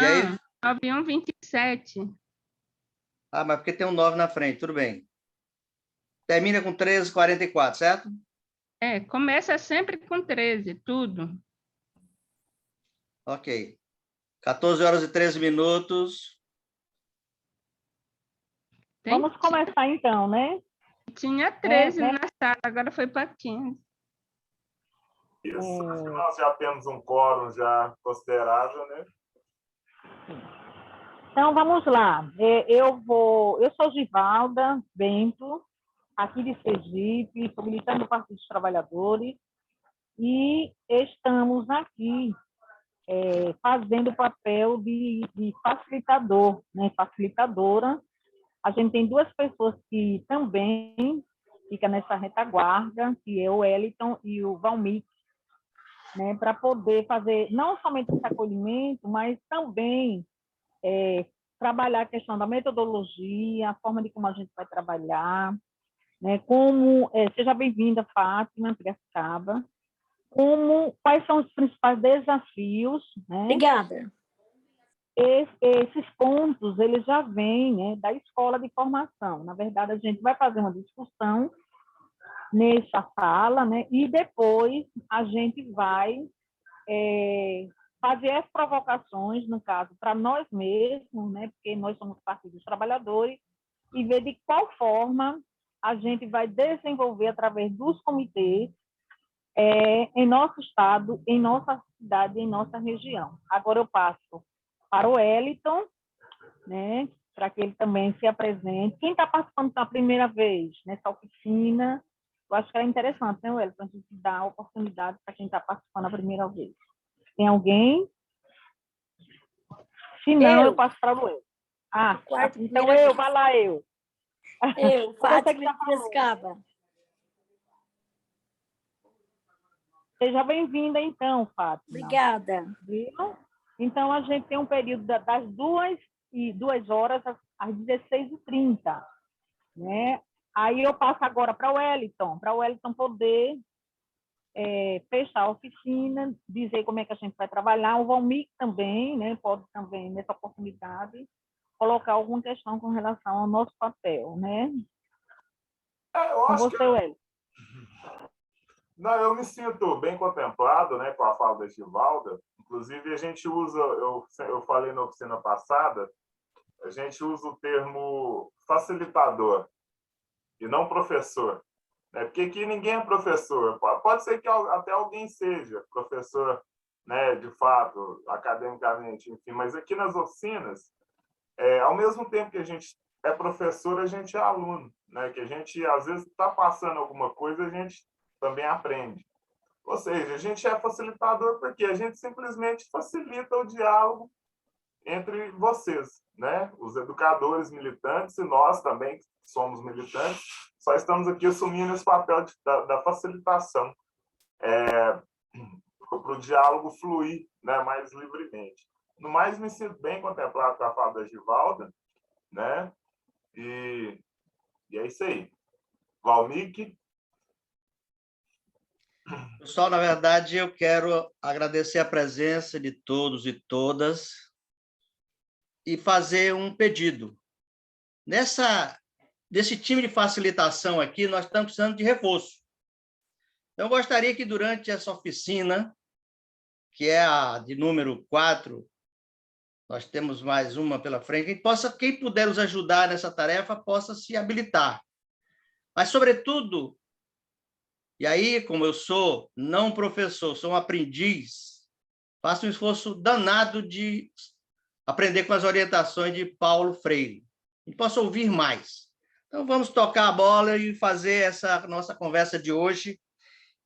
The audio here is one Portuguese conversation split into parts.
E aí? Não, 9127. Ah, mas porque tem um 9 na frente, tudo bem. Termina com 13h44, certo? Começa sempre com 13, tudo. Ok. 14h13. Vamos começar então, né? Tinha 13 na sala, agora foi para 15. Isso, acho que nós já temos um quórum já considerável, né? Então, vamos lá. Eu sou Givalda Bento, aqui de Sergipe, sou militante do Partido dos Trabalhadores, e estamos aqui fazendo o papel de facilitador, né? Facilitadora. A gente tem duas pessoas que também ficam nessa retaguarda, que é o Wellington e o Valmir, né? Para poder fazer não somente esse acolhimento, mas também trabalhar a questão da metodologia, a forma de como a gente vai trabalhar, né? Seja bem-vinda, Fátima Piracicaba. Quais são os principais desafios, né? Obrigada. Esses pontos, eles já vêm, né, da escola de formação. Na verdade, a gente vai fazer uma discussão nessa sala, né, e depois a gente vai fazer as provocações, no caso, para nós mesmos, né, porque nós somos Partido dos Trabalhadores, e ver de qual forma a gente vai desenvolver através dos comitês em nosso estado, em nossa cidade, em nossa região. Agora eu passo para o Wellington, né, para que ele também se apresente. Quem está participando pela primeira vez nessa oficina, eu acho que é interessante, né, Wellington, a gente dar a oportunidade para quem está participando a primeira vez. Tem alguém? Se não, eu passo para o Wellington. Então vai lá, eu. Fátima Piracicaba. Seja bem-vinda, então, Fátima. Obrigada. Viu? Então, a gente tem um período das 2 horas às 16h30, né? Aí eu passo agora para o Wellington poder fechar a oficina, dizer como é que a gente vai trabalhar. O Valmir também, né? Pode também, nessa oportunidade, colocar alguma questão com relação ao nosso papel, né? Com você, Wellington. Não, eu me sinto bem contemplado, né, com a fala da Givalda. Inclusive, a gente usa, eu falei na oficina passada, a gente usa o termo facilitador e não professor. Né? Porque aqui ninguém é professor. Pode ser que até alguém seja professor, né, de fato, academicamente, enfim, mas aqui nas oficinas, ao mesmo tempo que a gente é professor, a gente é aluno, né? Que a gente, às vezes, está passando alguma coisa, a gente também aprende. Ou seja, a gente é facilitador porque a gente simplesmente facilita o diálogo entre vocês, né? Os educadores militantes e nós também somos militantes, só estamos aqui assumindo esse papel da facilitação para o diálogo fluir, né, mais livremente. No mais, me sinto bem contemplado com a fala da Givalda, né? E é isso aí. Valmir. Pessoal, na verdade, eu quero agradecer a presença de todos e todas e fazer um pedido. Desse time de facilitação aqui, nós estamos precisando de reforço. Eu gostaria que, durante essa oficina, que é a de número 4, nós temos mais uma pela frente, quem puder nos ajudar nessa tarefa possa se habilitar. Mas, sobretudo, e aí, como eu sou não professor, sou um aprendiz, faço um esforço danado de aprender com as orientações de Paulo Freire. E posso ouvir mais. Então, vamos tocar a bola e fazer essa nossa conversa de hoje,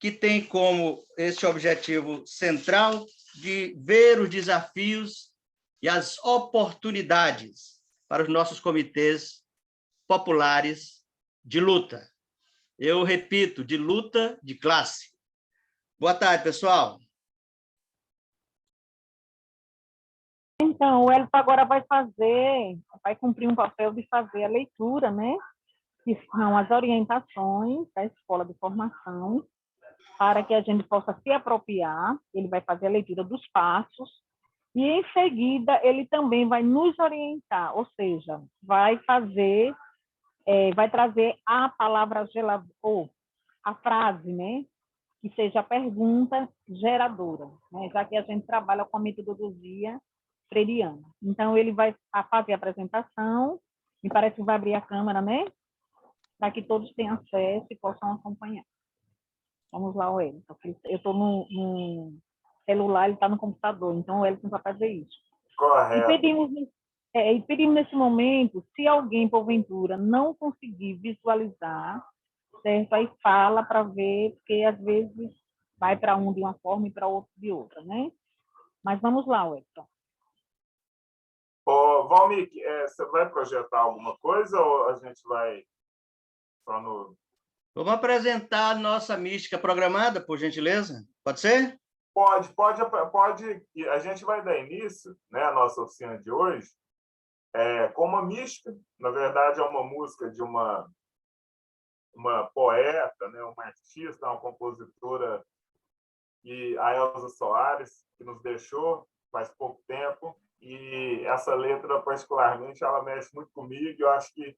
que tem como esse objetivo central de ver os desafios e as oportunidades para os nossos comitês populares de luta. Eu repito, de luta de classe. Boa tarde, pessoal. Então, o Wellington agora vai cumprir um papel de fazer a leitura, né? Que são as orientações da escola de formação, para que a gente possa se apropriar. Ele vai fazer a leitura dos passos, E, em seguida, ele também vai nos orientar, ou seja, vai trazer a palavra ou a frase, né? Que seja a pergunta geradora, né? Já que a gente trabalha com a metodologia freiriana. Então, ele vai fazer a apresentação, me parece que vai abrir a câmera, né? Para que todos tenham acesso e possam acompanhar. Vamos lá, Wellington. Eu estou no celular, ele está no computador, então o Wellington vai fazer isso. Correto. E pedimos nesse momento, se alguém, porventura, não conseguir visualizar, certo? Aí fala para ver, porque às vezes vai para um de uma forma e para outro de outra, né? Mas vamos lá, Wellington. Valmir, você vai projetar alguma coisa ou a gente vai só no... Vamos apresentar a nossa mística programada, por gentileza? Pode ser? Pode. A gente vai dar início, né, à nossa oficina de hoje com uma mística. Na verdade, é uma música de uma poeta, né, uma artista, uma compositora, a Elza Soares, que nos deixou faz pouco tempo. E essa letra, particularmente, ela mexe muito comigo. Eu acho que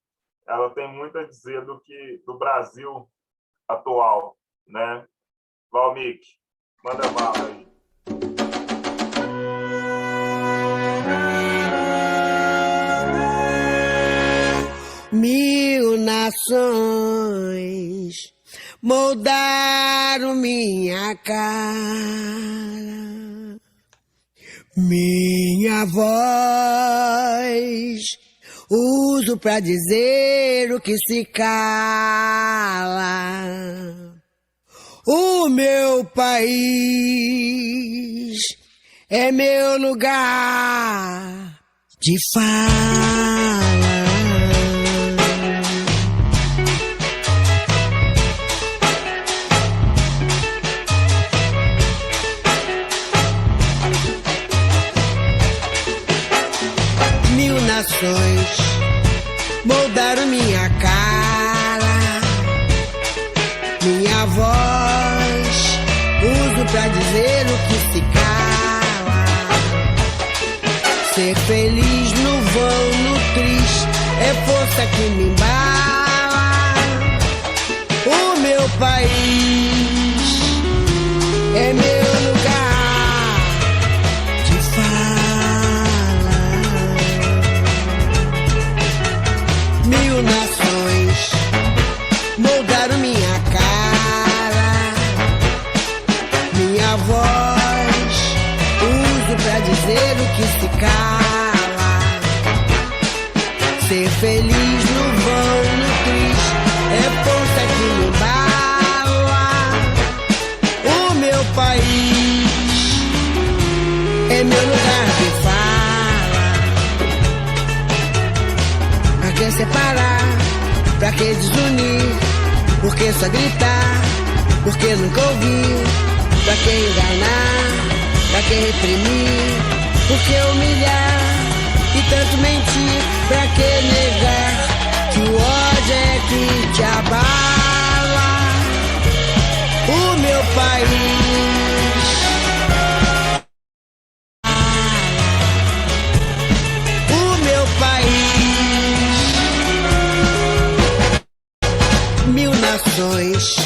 ela tem muito a dizer do Brasil atual, né? Valmir, manda bala aí. Mil nações moldaram minha cara. Minha voz uso pra dizer o que se cala. O meu país é meu lugar de fala. Nações moldaram minha cara, minha voz uso pra dizer o que se cala. Ser feliz no vão, no triste, é força que me embala. O meu país é meu lugar de fala. Mil nações moldaram minha cara, minha voz uso pra dizer o que se cala. Ser feliz no vão, no triste, é força que me embala. O meu país é meu lugar de fala. Pra que separar? Pra que desunir? Por que só gritar? Por que nunca ouvir? Pra que enganar? Pra que reprimir? Por que humilhar? E tanto mentir? Pra que negar? Que o ódio é que te abala. O meu país, o meu país. Mil nações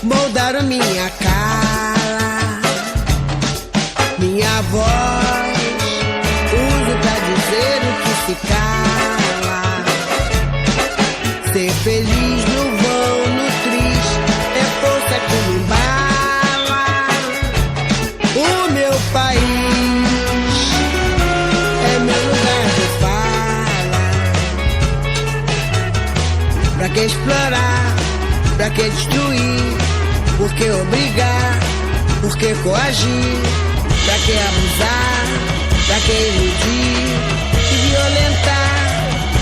moldaram minha cara, minha voz uso pra dizer o que se cala. Ser feliz no vão, no triste, é força que me embala. O meu país é meu lugar de fala. Pra que explorar? Pra que destruir? Por que obrigar? Por que coagir? Pra que abusar? Pra que iludir e violentar?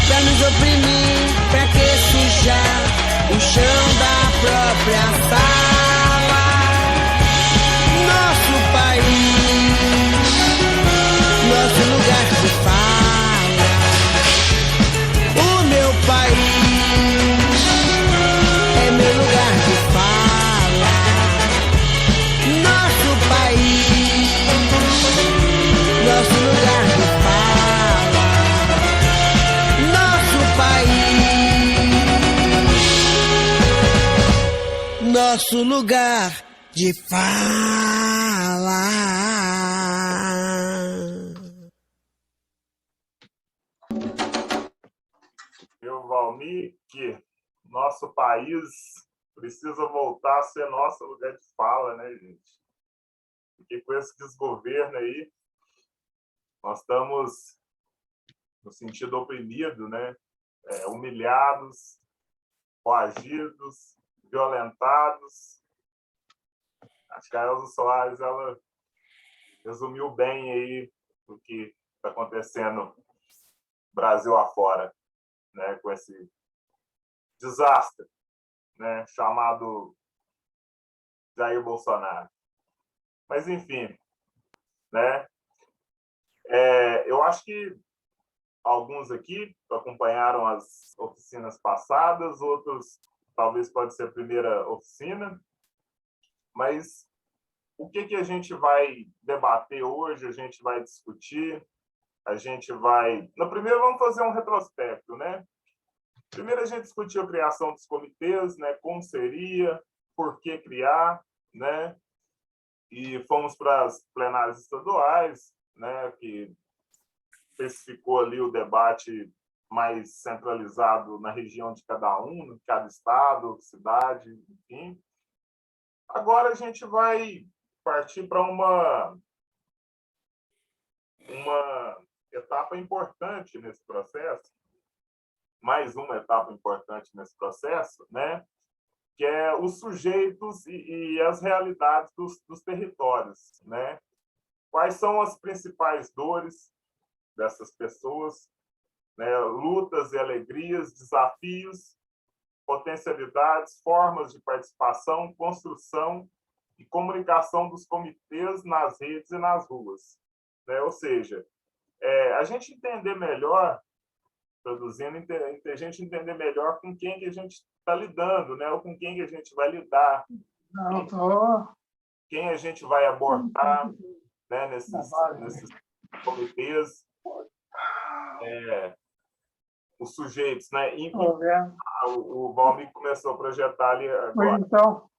Pra nos oprimir? Pra que sujar o chão da própria sala? Nosso país, nosso lugar de fala. O meu país é meu lugar de fala. Nosso país, nosso lugar de fala. Eu, Valmir, que nosso país precisa voltar a ser nosso lugar de fala, né, gente? Porque com esse desgoverno aí, nós estamos no sentido oprimido, né? Humilhados, coagidos, violentados. Acho que a Elza Soares, ela resumiu bem aí o que está acontecendo Brasil afora, né? Com esse desastre, né? Chamado Jair Bolsonaro. Mas, enfim, né? Eu acho que alguns aqui acompanharam as oficinas passadas, outros talvez pode ser a primeira oficina, mas o que a gente vai debater hoje, a gente vai discutir, a gente vai... No primeiro, vamos fazer um retrospecto, né? Primeiro, a gente discutiu a criação dos comitês, né? Como seria, por que criar, né? E fomos para as plenárias estaduais, né? Que especificou ali o debate mais centralizado na região de cada um, cada estado, cidade, enfim. Agora a gente vai partir para uma etapa importante nesse processo, mais uma etapa importante nesse processo, né? Que é os sujeitos e as realidades dos territórios, né? Quais são as principais dores dessas pessoas, né? Lutas e alegrias, desafios, potencialidades, formas de participação, construção e comunicação dos comitês nas redes e nas ruas, né? Ou seja, a gente entender melhor, traduzindo, a gente entender melhor com quem que a gente está lidando, né? Ou com quem que a gente vai lidar, quem a gente vai abordar, né? nesses comitês, os sujeitos, né? O Valmir começou a projetar ali agora. Então,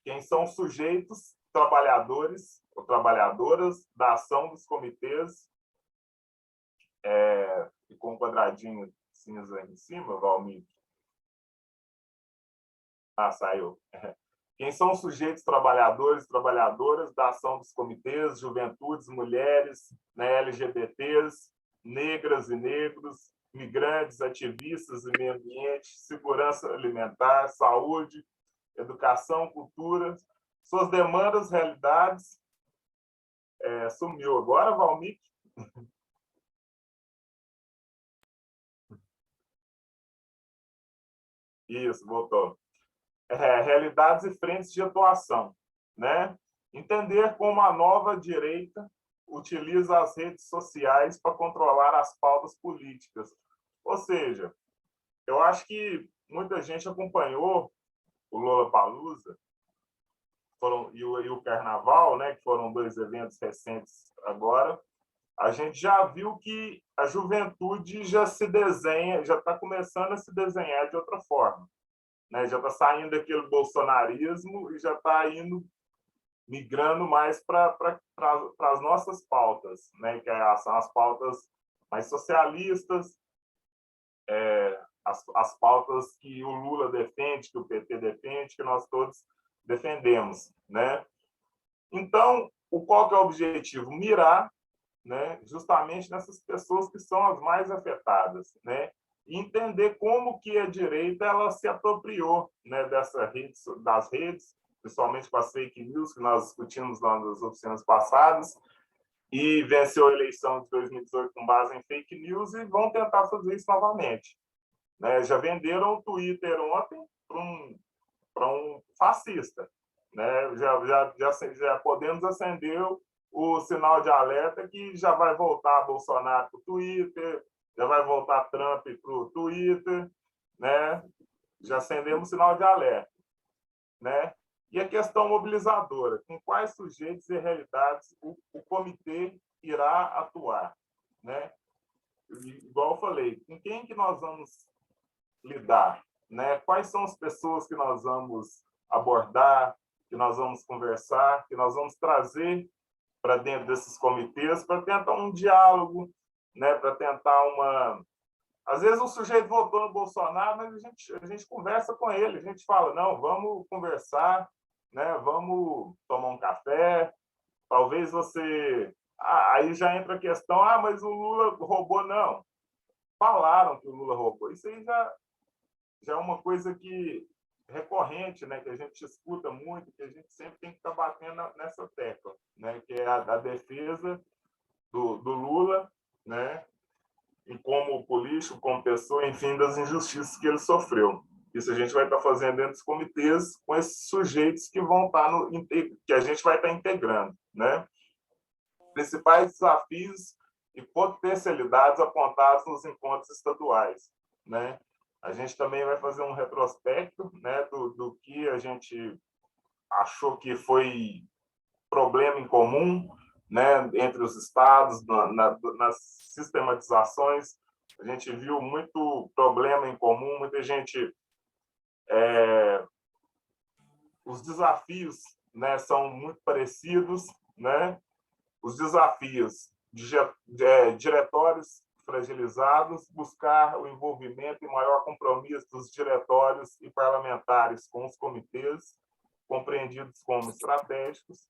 Quem são os sujeitos trabalhadores ou trabalhadoras da ação dos comitês, e com um quadradinho cinza em cima, Valmir. Saiu. Quem são os sujeitos trabalhadores e trabalhadoras da ação dos comitês, juventudes, mulheres, né, LGBTs, negras e negros, migrantes, ativistas e meio ambiente, segurança alimentar, saúde, educação, cultura, suas demandas, realidades. Sumiu agora, Valmir? Isso, voltou. Realidades e frentes de atuação, né? Entender como a nova direita utiliza as redes sociais para controlar as pautas políticas. Ou seja, eu acho que muita gente acompanhou o Lollapalooza e o Carnaval, né? Que foram 2 eventos recentes agora. A gente já viu que a juventude já se desenha, já está começando a se desenhar de outra forma, né? Já está saindo daquele bolsonarismo e já está migrando mais para as nossas pautas, né? Que são as pautas mais socialistas, as pautas que o Lula defende, que o PT defende, que nós todos defendemos, né? Então, qual que é o objetivo? Mirar, né, justamente nessas pessoas que são as mais afetadas, né? E entender como que a direita ela se apropriou, né, das redes, principalmente com as fake news que nós discutimos lá nas oficinas passadas, e venceu a eleição de 2018 com base em fake news e vão tentar fazer isso novamente, né? Já venderam o Twitter ontem para um fascista, né? Já podemos acender o sinal de alerta que já vai voltar Bolsonaro para o Twitter, já vai voltar Trump para o Twitter, né? Já acendemos o sinal de alerta, né? E a questão mobilizadora, com quais sujeitos e realidades o comitê irá atuar, né? Igual eu falei, com quem que nós vamos lidar, né? Quais são as pessoas que nós vamos abordar, que nós vamos conversar, que nós vamos trazer para dentro desses comitês para tentar um diálogo, né? Para tentar uma... Às vezes o sujeito votou no Bolsonaro, mas a gente conversa com ele, a gente fala, não, vamos conversar, né? Vamos tomar um café, talvez você... aí já entra a questão, mas o Lula roubou. Não, falaram que o Lula roubou. Isso aí já é uma coisa que recorrente, né? Que a gente escuta muito, que a gente sempre tem que estar batendo nessa tecla, né? Que é a defesa do Lula, né? E como político, como pessoa, enfim, das injustiças que ele sofreu. Isso a gente vai estar fazendo dentro dos comitês com esses sujeitos que vão estar que a gente vai estar integrando, né? Principais desafios e potencialidades apontados nos encontros estaduais, né? A gente também vai fazer um retrospecto, né, do que a gente achou que foi problema em comum, né, entre os estados, nas sistematizações. A gente viu muito problema em comum, muita gente... os desafios, né, são muito parecidos, né? Os desafios de diretórios fragilizados, buscar o envolvimento e maior compromisso dos diretórios e parlamentares com os comitês, compreendidos como estratégicos,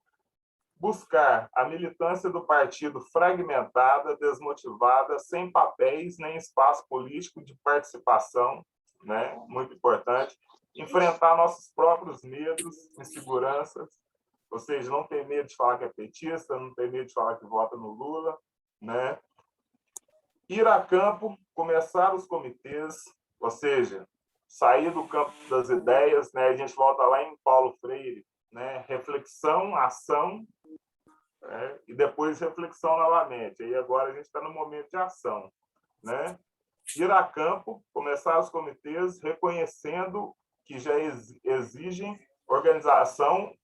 buscar a militância do partido fragmentada, desmotivada, sem papéis nem espaço político de participação, né? Muito importante, enfrentar nossos próprios medos, inseguranças, ou seja, não ter medo de falar que é petista, não ter medo de falar que vota no Lula, né? Ir a campo, começar os comitês, ou seja, sair do campo das ideias, né? A gente volta lá em Paulo Freire, né? Reflexão, ação, né? E depois reflexão novamente. E agora a gente está no momento de ação, né? Ir a campo, começar os comitês, reconhecendo que já exigem organização,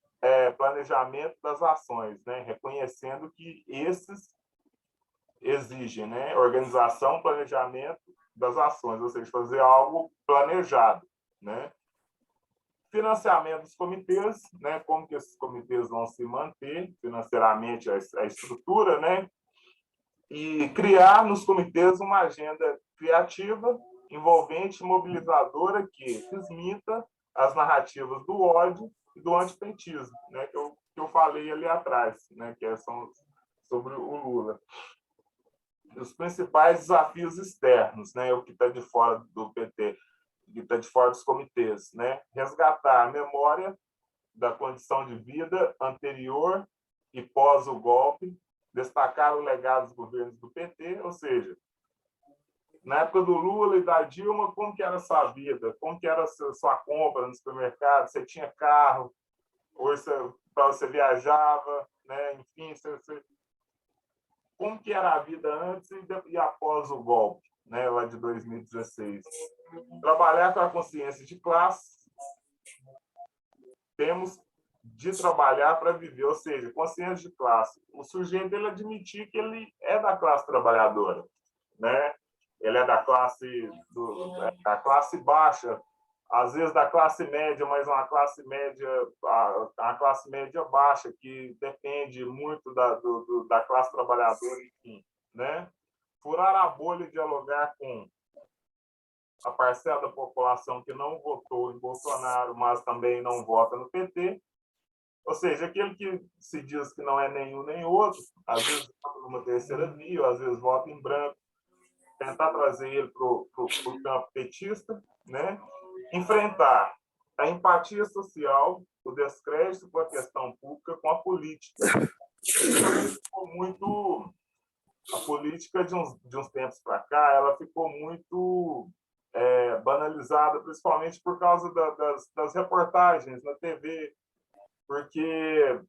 planejamento das ações, né? Reconhecendo que esses exigem, né? Organização, planejamento das ações, ou seja, fazer algo planejado, né? Financiamento dos comitês, né? Como que esses comitês vão se manter financeiramente, a estrutura, né? E criar nos comitês uma agenda criativa, envolvente, mobilizadora, que desminta as narrativas do ódio e do antipetismo, né? Que eu falei ali atrás, né? Que são sobre o Lula. Os principais desafios externos, né? O que está de fora do PT, o que está de fora dos comitês, né? Resgatar a memória da condição de vida anterior e pós o golpe, destacar o legado dos governos do PT, ou seja, na época do Lula e da Dilma, como que era a sua vida, como que era a sua compra no supermercado, você tinha carro, hoje você viajava, né? Enfim, como que era a vida antes e após o golpe, né, lá de 2016. Trabalhar com a consciência de classe, temos de trabalhar para viver, ou seja, consciência de classe. O sujeito ele admitir que ele é da classe trabalhadora, né? Ele é da classe baixa, às vezes da classe média, mas uma classe média baixa, que depende muito da classe trabalhadora, enfim, né? Furar a bolha e dialogar com a parcela da população que não votou em Bolsonaro, mas também não vota no PT, ou seja, aquele que se diz que não é nenhum nem outro, às vezes vota numa terceira via, às vezes vota em branco, tentar trazer ele para o campo petista, né? Enfrentar a empatia social, o descrédito com a questão pública, com a política. Ficou muito... A política de uns tempos para cá, ela ficou muito banalizada, principalmente por causa das reportagens na TV, porque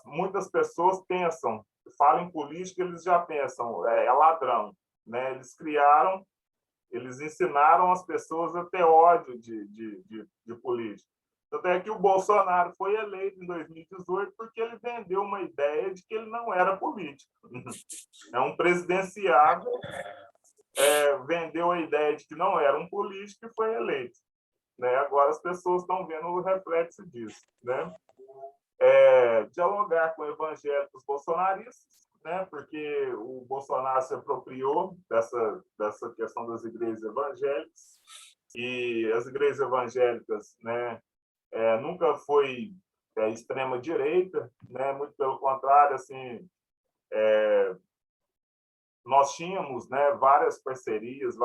muitas pessoas pensam, falam em política, eles já pensam, é ladrão, né? Eles ensinaram as pessoas a ter ódio de política. Tanto é que o Bolsonaro foi eleito em 2018 porque ele vendeu uma ideia de que ele não era político. É um presidenciável, vendeu a ideia de que não era um político e foi eleito. né? Agora as pessoas estão vendo o reflexo disso, né? Dialogar com evangélicos bolsonaristas, né? Porque o Bolsonaro se apropriou dessa questão das igrejas evangélicas, e as igrejas evangélicas, né, nunca foi extrema direita, né? Muito pelo contrário, assim, nós tínhamos, né, várias parcerias,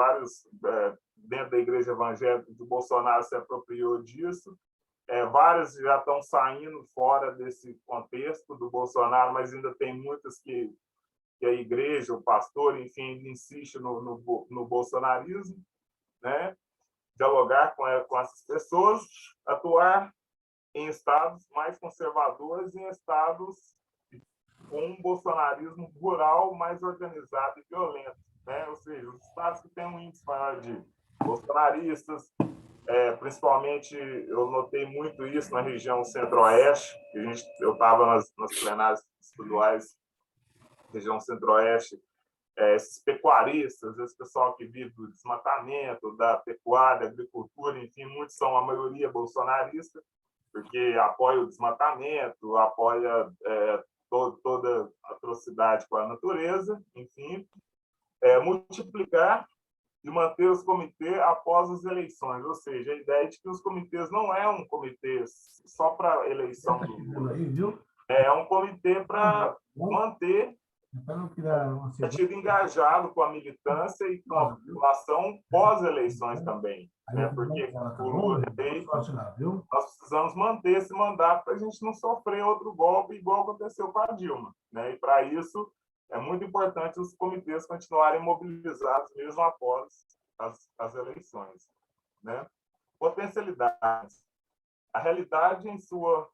dentro da igreja evangélica, o Bolsonaro se apropriou disso. Várias já estão saindo fora desse contexto do Bolsonaro, mas ainda tem muitas que a igreja, o pastor, enfim, insiste no bolsonarismo, né? Dialogar com essas pessoas, atuar em estados mais conservadores, em estados com um bolsonarismo rural mais organizado e violento, né? Ou seja, os estados que têm um índice maior de bolsonaristas, principalmente, eu notei muito isso na região centro-oeste. Eu estava nas plenárias estaduais, região centro-oeste, esses pecuaristas, esse pessoal que vive do desmatamento, da pecuária, agricultura, enfim, muitos são a maioria bolsonarista, porque apoia o desmatamento, apoia toda atrocidade com a natureza, enfim, multiplicar e manter os comitês após as eleições, ou seja, a ideia de que os comitês não é um comitê só para eleição do Lula, é um comitê para manter o partido engajado com a militância e com a população pós-eleições também, né? Porque o Lula, nós precisamos manter esse mandato para a gente não sofrer outro golpe igual aconteceu com a Dilma, né? E para isso é muito importante os comitês continuarem mobilizados mesmo após as eleições, né? Potencialidades. A realidade em sua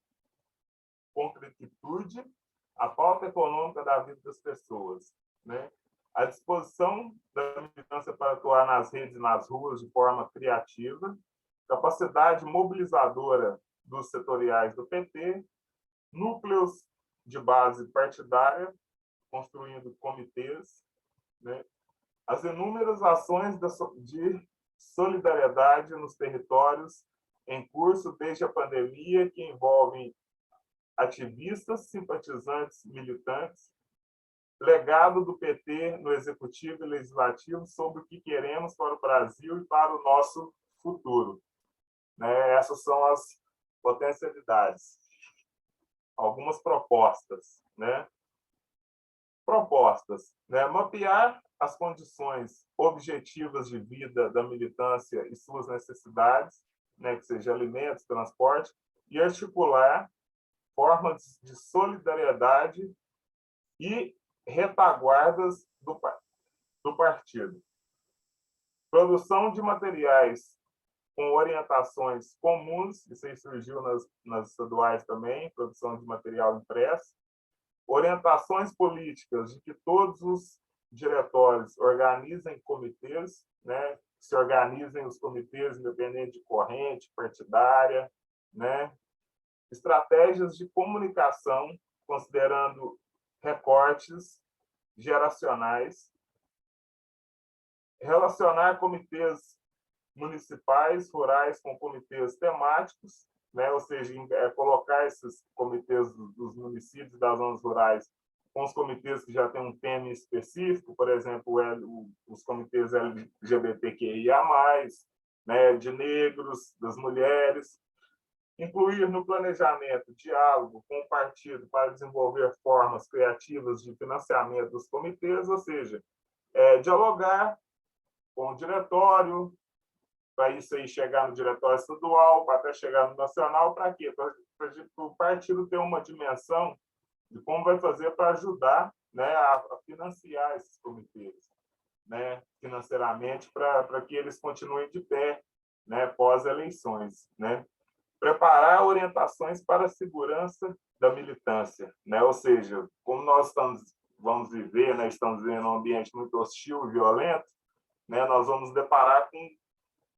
concretitude, a pauta econômica da vida das pessoas, né? A disposição da militância para atuar nas redes e nas ruas de forma criativa, capacidade mobilizadora dos setoriais do PT, núcleos de base partidária, construindo comitês, né? As inúmeras ações de solidariedade nos territórios em curso desde a pandemia, que envolvem ativistas, simpatizantes, militantes, legado do PT no Executivo e Legislativo sobre o que queremos para o Brasil e para o nosso futuro, né? Essas são as potencialidades. Algumas propostas, né? Propostas, né? Mapear as condições objetivas de vida da militância e suas necessidades, né? Que seja alimentos, transporte, e articular formas de solidariedade e retaguardas do partido. Produção de materiais com orientações comuns, isso aí surgiu nas estaduais também, produção de material impresso, orientações políticas de que todos os diretórios organizem comitês, né? Se organizem os comitês independente de corrente partidária, né? Estratégias de comunicação, considerando recortes geracionais, relacionar comitês municipais, rurais com comitês temáticos, né? Ou seja, colocar esses comitês dos municípios e das zonas rurais com os comitês que já têm um tema específico, por exemplo, os comitês LGBTQIA+, né? De negros, das mulheres. Incluir no planejamento diálogo com o partido para desenvolver formas criativas de financiamento dos comitês, ou seja, dialogar com o diretório, para isso aí chegar no diretório estadual, para até chegar no nacional, para quê? Para o partido ter uma dimensão de como vai fazer para ajudar, né, a financiar esses comitês, né, financeiramente, para que eles continuem de pé, né, pós-eleições, né? Preparar orientações para a segurança da militância, né? Ou seja, como nós vamos viver, né, estamos vivendo um ambiente muito hostil e violento, né, nós vamos deparar com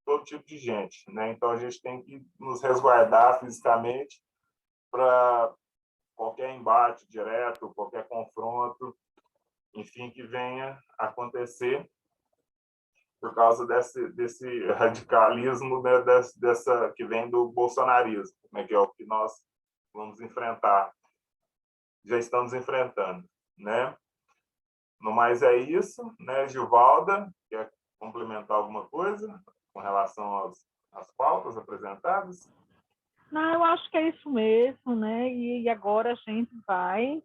todo tipo de gente, né? Então a gente tem que nos resguardar fisicamente para qualquer embate direto, qualquer confronto, enfim, que venha a acontecer. por causa desse radicalismo, né, dessa que vem do bolsonarismo, né, que é o que nós vamos enfrentar, já estamos enfrentando, né? No mais é isso, né? Gilvalda, quer complementar alguma coisa com relação às pautas apresentadas? Não, eu acho que é isso mesmo, né? E agora a gente vai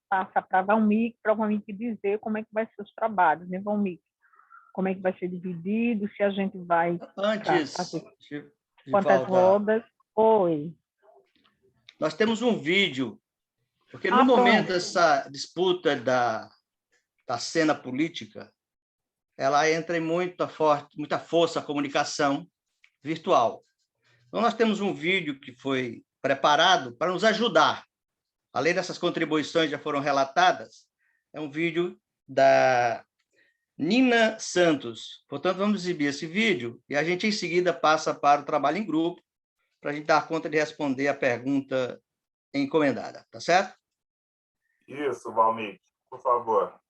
passar para a Valmir, provavelmente dizer como é que vai ser os trabalhos, né, Valmir? Como é que vai ser dividido, se a gente vai Antes de quantas voltar, rodas. Oi. nós temos um vídeo, porque no momento essa disputa da cena política, ela entra em muita força a comunicação virtual. Então, nós temos um vídeo que foi preparado para nos ajudar. Além dessas contribuições que já foram relatadas, é um vídeo da Nina Santos. Portanto, vamos exibir esse vídeo e a gente, em seguida, passa para o trabalho em grupo, para a gente dar conta de responder a pergunta encomendada. Tá certo? Isso, Valmir, por favor.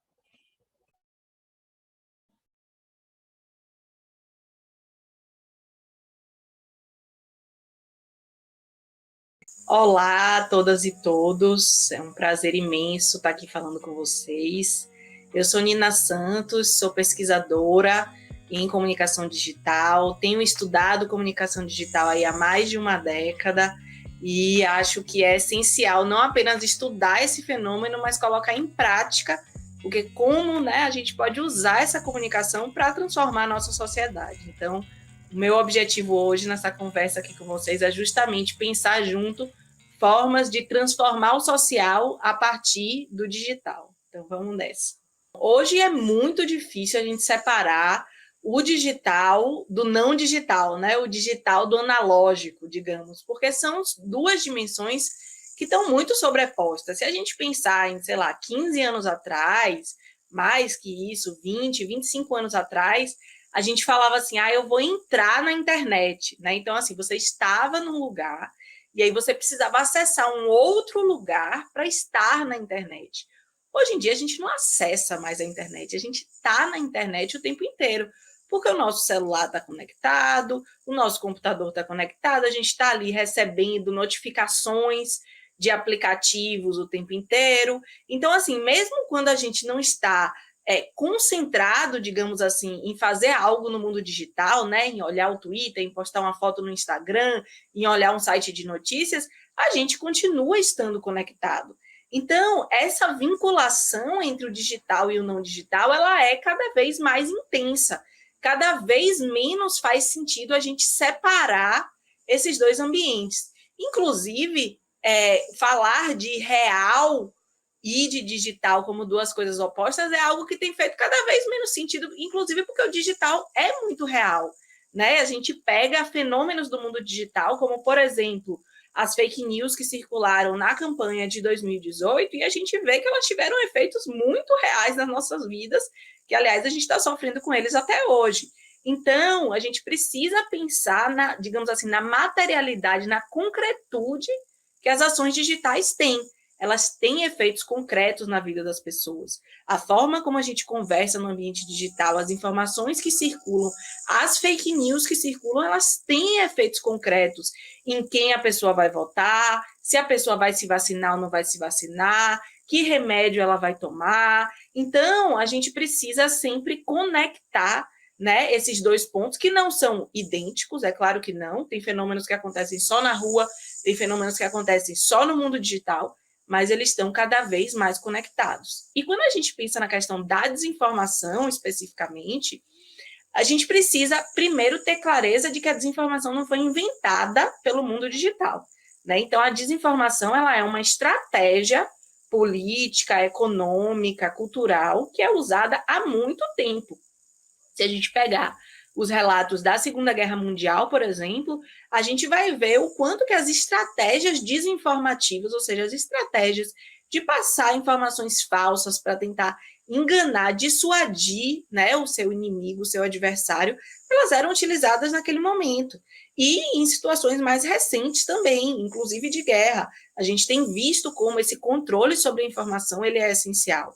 Olá a todas e todos, é um prazer imenso estar aqui falando com vocês. Eu sou Nina Santos, sou pesquisadora em comunicação digital, tenho estudado comunicação digital aí há mais de uma década e acho que é essencial não apenas estudar esse fenômeno, mas colocar em prática, porque como, né, a gente pode usar essa comunicação para transformar a nossa sociedade. Então, o meu objetivo hoje nessa conversa aqui com vocês é justamente pensar junto formas de transformar o social a partir do digital. Então, vamos nessa. Hoje é muito difícil a gente separar o digital do não digital, né? O digital do analógico, digamos, porque são duas dimensões que estão muito sobrepostas. Se a gente pensar em, sei lá, 15 anos atrás, mais que isso, 20, 25 anos atrás, a gente falava assim, eu vou entrar na internet, né? Então, assim, você estava num lugar e aí você precisava acessar um outro lugar para estar na internet. Hoje em dia, a gente não acessa mais a internet, a gente está na internet o tempo inteiro, porque o nosso celular está conectado, o nosso computador está conectado, a gente está ali recebendo notificações de aplicativos o tempo inteiro. Então, assim, mesmo quando a gente não está concentrado, digamos assim, em fazer algo no mundo digital, né, em olhar o Twitter, em postar uma foto no Instagram, em olhar um site de notícias, a gente continua estando conectado. Então, essa vinculação entre o digital e o não digital, ela é cada vez mais intensa. Cada vez menos faz sentido a gente separar esses dois ambientes. Inclusive, falar de real e de digital como duas coisas opostas é algo que tem feito cada vez menos sentido, inclusive porque o digital é muito real, né? A gente pega fenômenos do mundo digital, como, por exemplo, as fake news que circularam na campanha de 2018, e a gente vê que elas tiveram efeitos muito reais nas nossas vidas, que, aliás, a gente está sofrendo com eles até hoje. Então, a gente precisa pensar, digamos assim, na materialidade, na concretude que as ações digitais têm. Elas têm efeitos concretos na vida das pessoas. A forma como a gente conversa no ambiente digital, as informações que circulam, as fake news que circulam, elas têm efeitos concretos em quem a pessoa vai votar, se a pessoa vai se vacinar ou não vai se vacinar, que remédio ela vai tomar. Então, a gente precisa sempre conectar, né, esses dois pontos, que não são idênticos, é claro que não, tem fenômenos que acontecem só na rua, tem fenômenos que acontecem só no mundo digital, mas eles estão cada vez mais conectados. E quando a gente pensa na questão da desinformação, especificamente, a gente precisa primeiro ter clareza de que a desinformação não foi inventada pelo mundo digital, né? Então, a desinformação, ela é uma estratégia política, econômica, cultural, que é usada há muito tempo. Se a gente pegar os relatos da Segunda Guerra Mundial, por exemplo, a gente vai ver o quanto que as estratégias desinformativas, ou seja, as estratégias de passar informações falsas para tentar enganar, dissuadir, né, o seu inimigo, o seu adversário, elas eram utilizadas naquele momento. E em situações mais recentes também, inclusive de guerra. A gente tem visto como esse controle sobre a informação ele é essencial.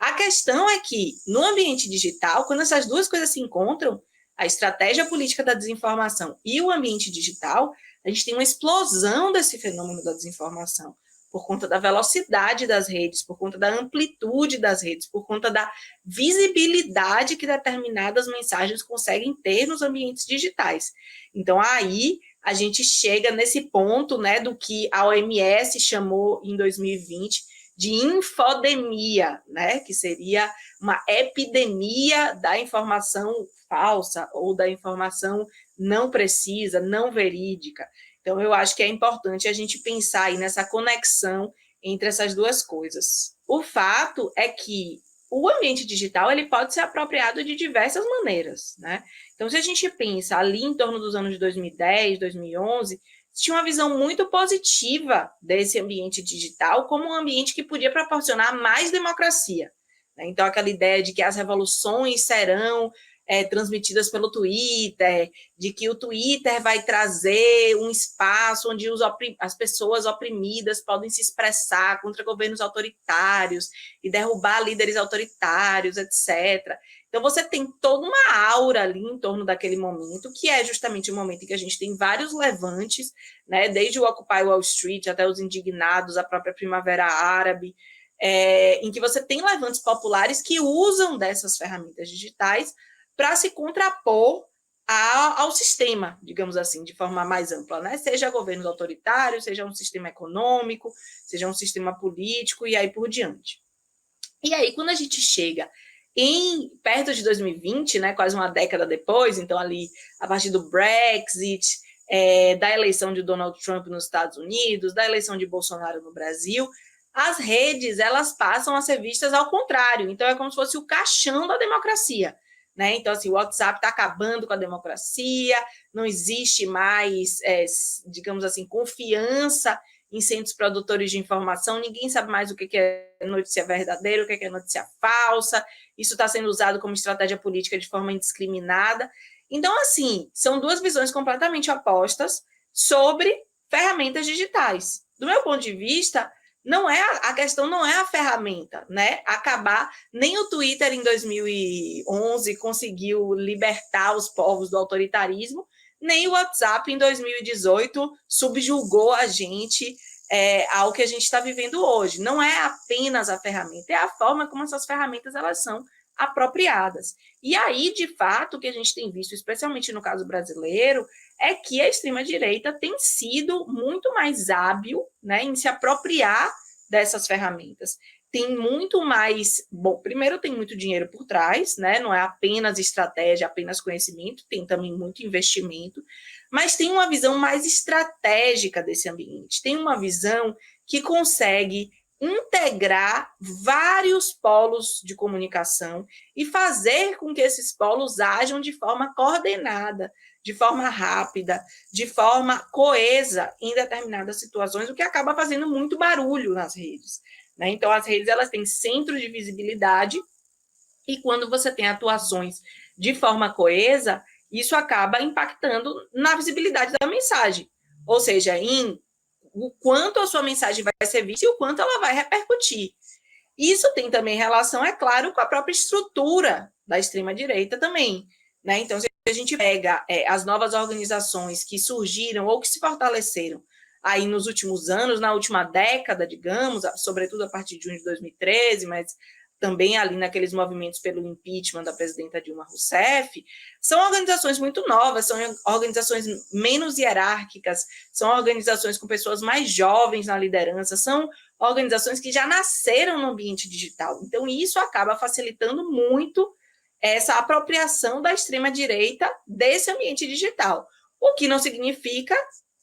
A questão é que, no ambiente digital, quando essas duas coisas se encontram, a estratégia política da desinformação e o ambiente digital, a gente tem uma explosão desse fenômeno da desinformação, por conta da velocidade das redes, por conta da amplitude das redes, por conta da visibilidade que determinadas mensagens conseguem ter nos ambientes digitais. Então, aí, a gente chega nesse ponto, né, do que a OMS chamou em 2020 de infodemia, né, que seria uma epidemia da informação falsa ou da informação não precisa, não verídica. Então, eu acho que é importante a gente pensar aí nessa conexão entre essas duas coisas. O fato é que o ambiente digital ele pode ser apropriado de diversas maneiras, né? Então, se a gente pensa ali em torno dos anos de 2010, 2011, tinha uma visão muito positiva desse ambiente digital como um ambiente que podia proporcionar mais democracia, né? Então, aquela ideia de que as revoluções serão transmitidas pelo Twitter, de que o Twitter vai trazer um espaço onde as pessoas oprimidas podem se expressar contra governos autoritários e derrubar líderes autoritários, etc. Então, você tem toda uma aura ali em torno daquele momento, que é justamente o momento em que a gente tem vários levantes, né, desde o Occupy Wall Street até os indignados, a própria Primavera Árabe, em que você tem levantes populares que usam dessas ferramentas digitais para se contrapor ao sistema, digamos assim, de forma mais ampla, né? Seja governos autoritários, seja um sistema econômico, seja um sistema político e aí por diante. E aí, quando a gente chega perto de 2020, né, quase uma década depois, então ali a partir do Brexit, da eleição de Donald Trump nos Estados Unidos, da eleição de Bolsonaro no Brasil, as redes elas passam a ser vistas ao contrário. Então, é como se fosse o caixão da democracia, né? Então, assim, o WhatsApp está acabando com a democracia, não existe mais, digamos assim, confiança em centros produtores de informação, ninguém sabe mais o que é notícia verdadeira, o que é notícia falsa, isso está sendo usado como estratégia política de forma indiscriminada. Então, assim, são duas visões completamente opostas sobre ferramentas digitais. Do meu ponto de vista, a questão não é a ferramenta, né? Nem o Twitter em 2011 conseguiu libertar os povos do autoritarismo, nem o WhatsApp em 2018 subjugou a gente ao que a gente está vivendo hoje. Não é apenas a ferramenta, é a forma como essas ferramentas elas são apropriadas. E aí, de fato, o que a gente tem visto, especialmente no caso brasileiro, é que a extrema-direita tem sido muito mais hábil, né, em se apropriar dessas ferramentas. Tem muito mais... Bom, primeiro tem muito dinheiro por trás, né, não é apenas estratégia, apenas conhecimento, tem também muito investimento, mas tem uma visão mais estratégica desse ambiente, tem uma visão que consegue integrar vários polos de comunicação e fazer com que esses polos ajam de forma coordenada, de forma rápida, de forma coesa em determinadas situações, o que acaba fazendo muito barulho nas redes, né? Então, as redes elas têm centro de visibilidade e quando você tem atuações de forma coesa, isso acaba impactando na visibilidade da mensagem, ou seja, em o quanto a sua mensagem vai ser vista e o quanto ela vai repercutir. Isso tem também relação, é claro, com a própria estrutura da extrema-direita também, né? Então, se a gente pega as novas organizações que surgiram ou que se fortaleceram aí nos últimos anos, na última década, digamos, sobretudo a partir de junho de 2013, mas também ali naqueles movimentos pelo impeachment da presidenta Dilma Rousseff, são organizações muito novas, são organizações menos hierárquicas, são organizações com pessoas mais jovens na liderança, são organizações que já nasceram no ambiente digital. Então, isso acaba facilitando muito essa apropriação da extrema-direita desse ambiente digital, o que não significa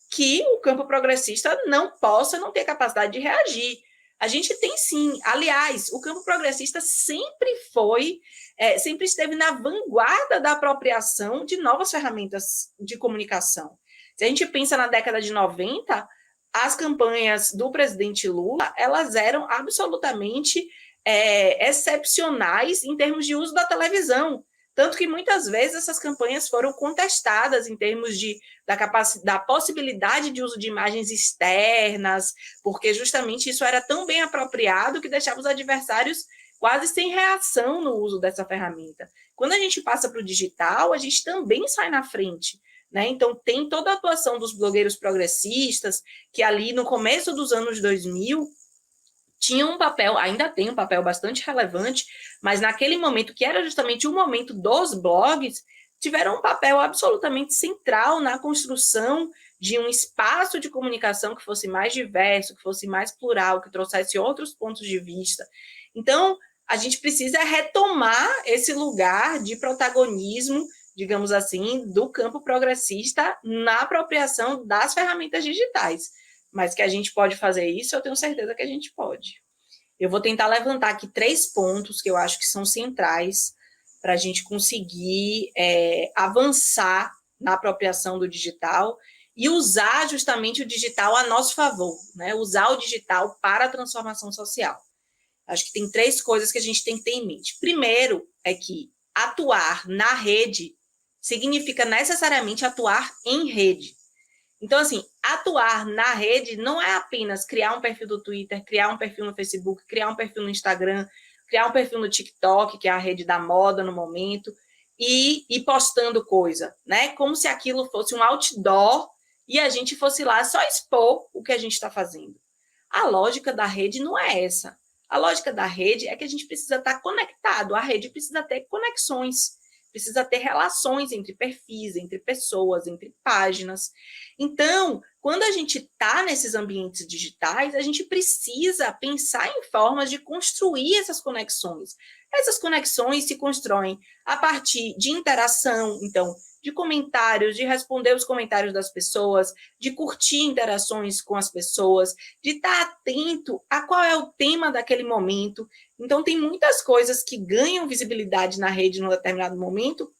que o campo progressista não ter capacidade de reagir. A gente tem sim, aliás, o campo progressista sempre esteve na vanguarda da apropriação de novas ferramentas de comunicação. Se a gente pensa na década de 90, as campanhas do presidente Lula, elas eram absolutamente excepcionais em termos de uso da televisão, tanto que muitas vezes essas campanhas foram contestadas em termos da possibilidade de uso de imagens externas, porque justamente isso era tão bem apropriado que deixava os adversários quase sem reação no uso dessa ferramenta. Quando a gente passa para o digital, a gente também sai na frente, né? Então, tem toda a atuação dos blogueiros progressistas, que ali no começo dos anos 2000, tinha um papel, ainda tem um papel bastante relevante, mas naquele momento, que era justamente o momento dos blogs, tiveram um papel absolutamente central na construção de um espaço de comunicação que fosse mais diverso, que fosse mais plural, que trouxesse outros pontos de vista. Então, a gente precisa retomar esse lugar de protagonismo, digamos assim, do campo progressista na apropriação das ferramentas digitais. Mas que a gente pode fazer isso, eu tenho certeza que a gente pode. Eu vou tentar levantar aqui 3 pontos que eu acho que são centrais para a gente conseguir avançar na apropriação do digital e usar justamente o digital a nosso favor, né? Usar o digital para a transformação social. Acho que tem 3 coisas que a gente tem que ter em mente. Primeiro é que atuar na rede significa necessariamente atuar em rede. Então, assim, atuar na rede não é apenas criar um perfil do Twitter, criar um perfil no Facebook, criar um perfil no Instagram, criar um perfil no TikTok, que é a rede da moda no momento, e ir postando coisa, né? Como se aquilo fosse um outdoor e a gente fosse lá só expor o que a gente está fazendo. A lógica da rede não é essa. A lógica da rede é que a gente precisa estar conectado, a rede precisa ter conexões, precisa ter relações entre perfis, entre pessoas, entre páginas. Então, quando a gente está nesses ambientes digitais, a gente precisa pensar em formas de construir essas conexões. Essas conexões se constroem a partir de interação, então, de comentários, de responder os comentários das pessoas, de curtir interações com as pessoas, de estar atento a qual é o tema daquele momento. Então, tem muitas coisas que ganham visibilidade na rede num determinado momento,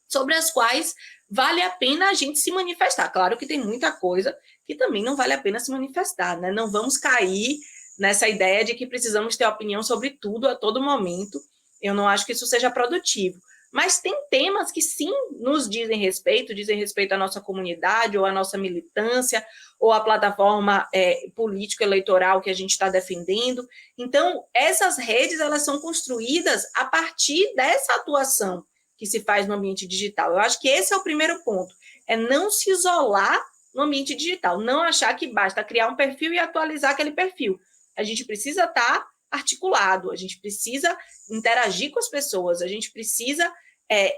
sobre as quais vale a pena a gente se manifestar. Claro que tem muita coisa que também não vale a pena se manifestar, né? Não vamos cair nessa ideia de que precisamos ter opinião sobre tudo a todo momento. Eu não acho que isso seja produtivo. Mas tem temas que sim nos dizem respeito à nossa comunidade, ou à nossa militância, ou à plataforma político-eleitoral que a gente está defendendo. Então, essas redes, elas são construídas a partir dessa atuação que se faz no ambiente digital. Eu acho que esse é o primeiro ponto, é não se isolar no ambiente digital, não achar que basta criar um perfil e atualizar aquele perfil. A gente precisa estar articulado, a gente precisa interagir com as pessoas, a gente precisa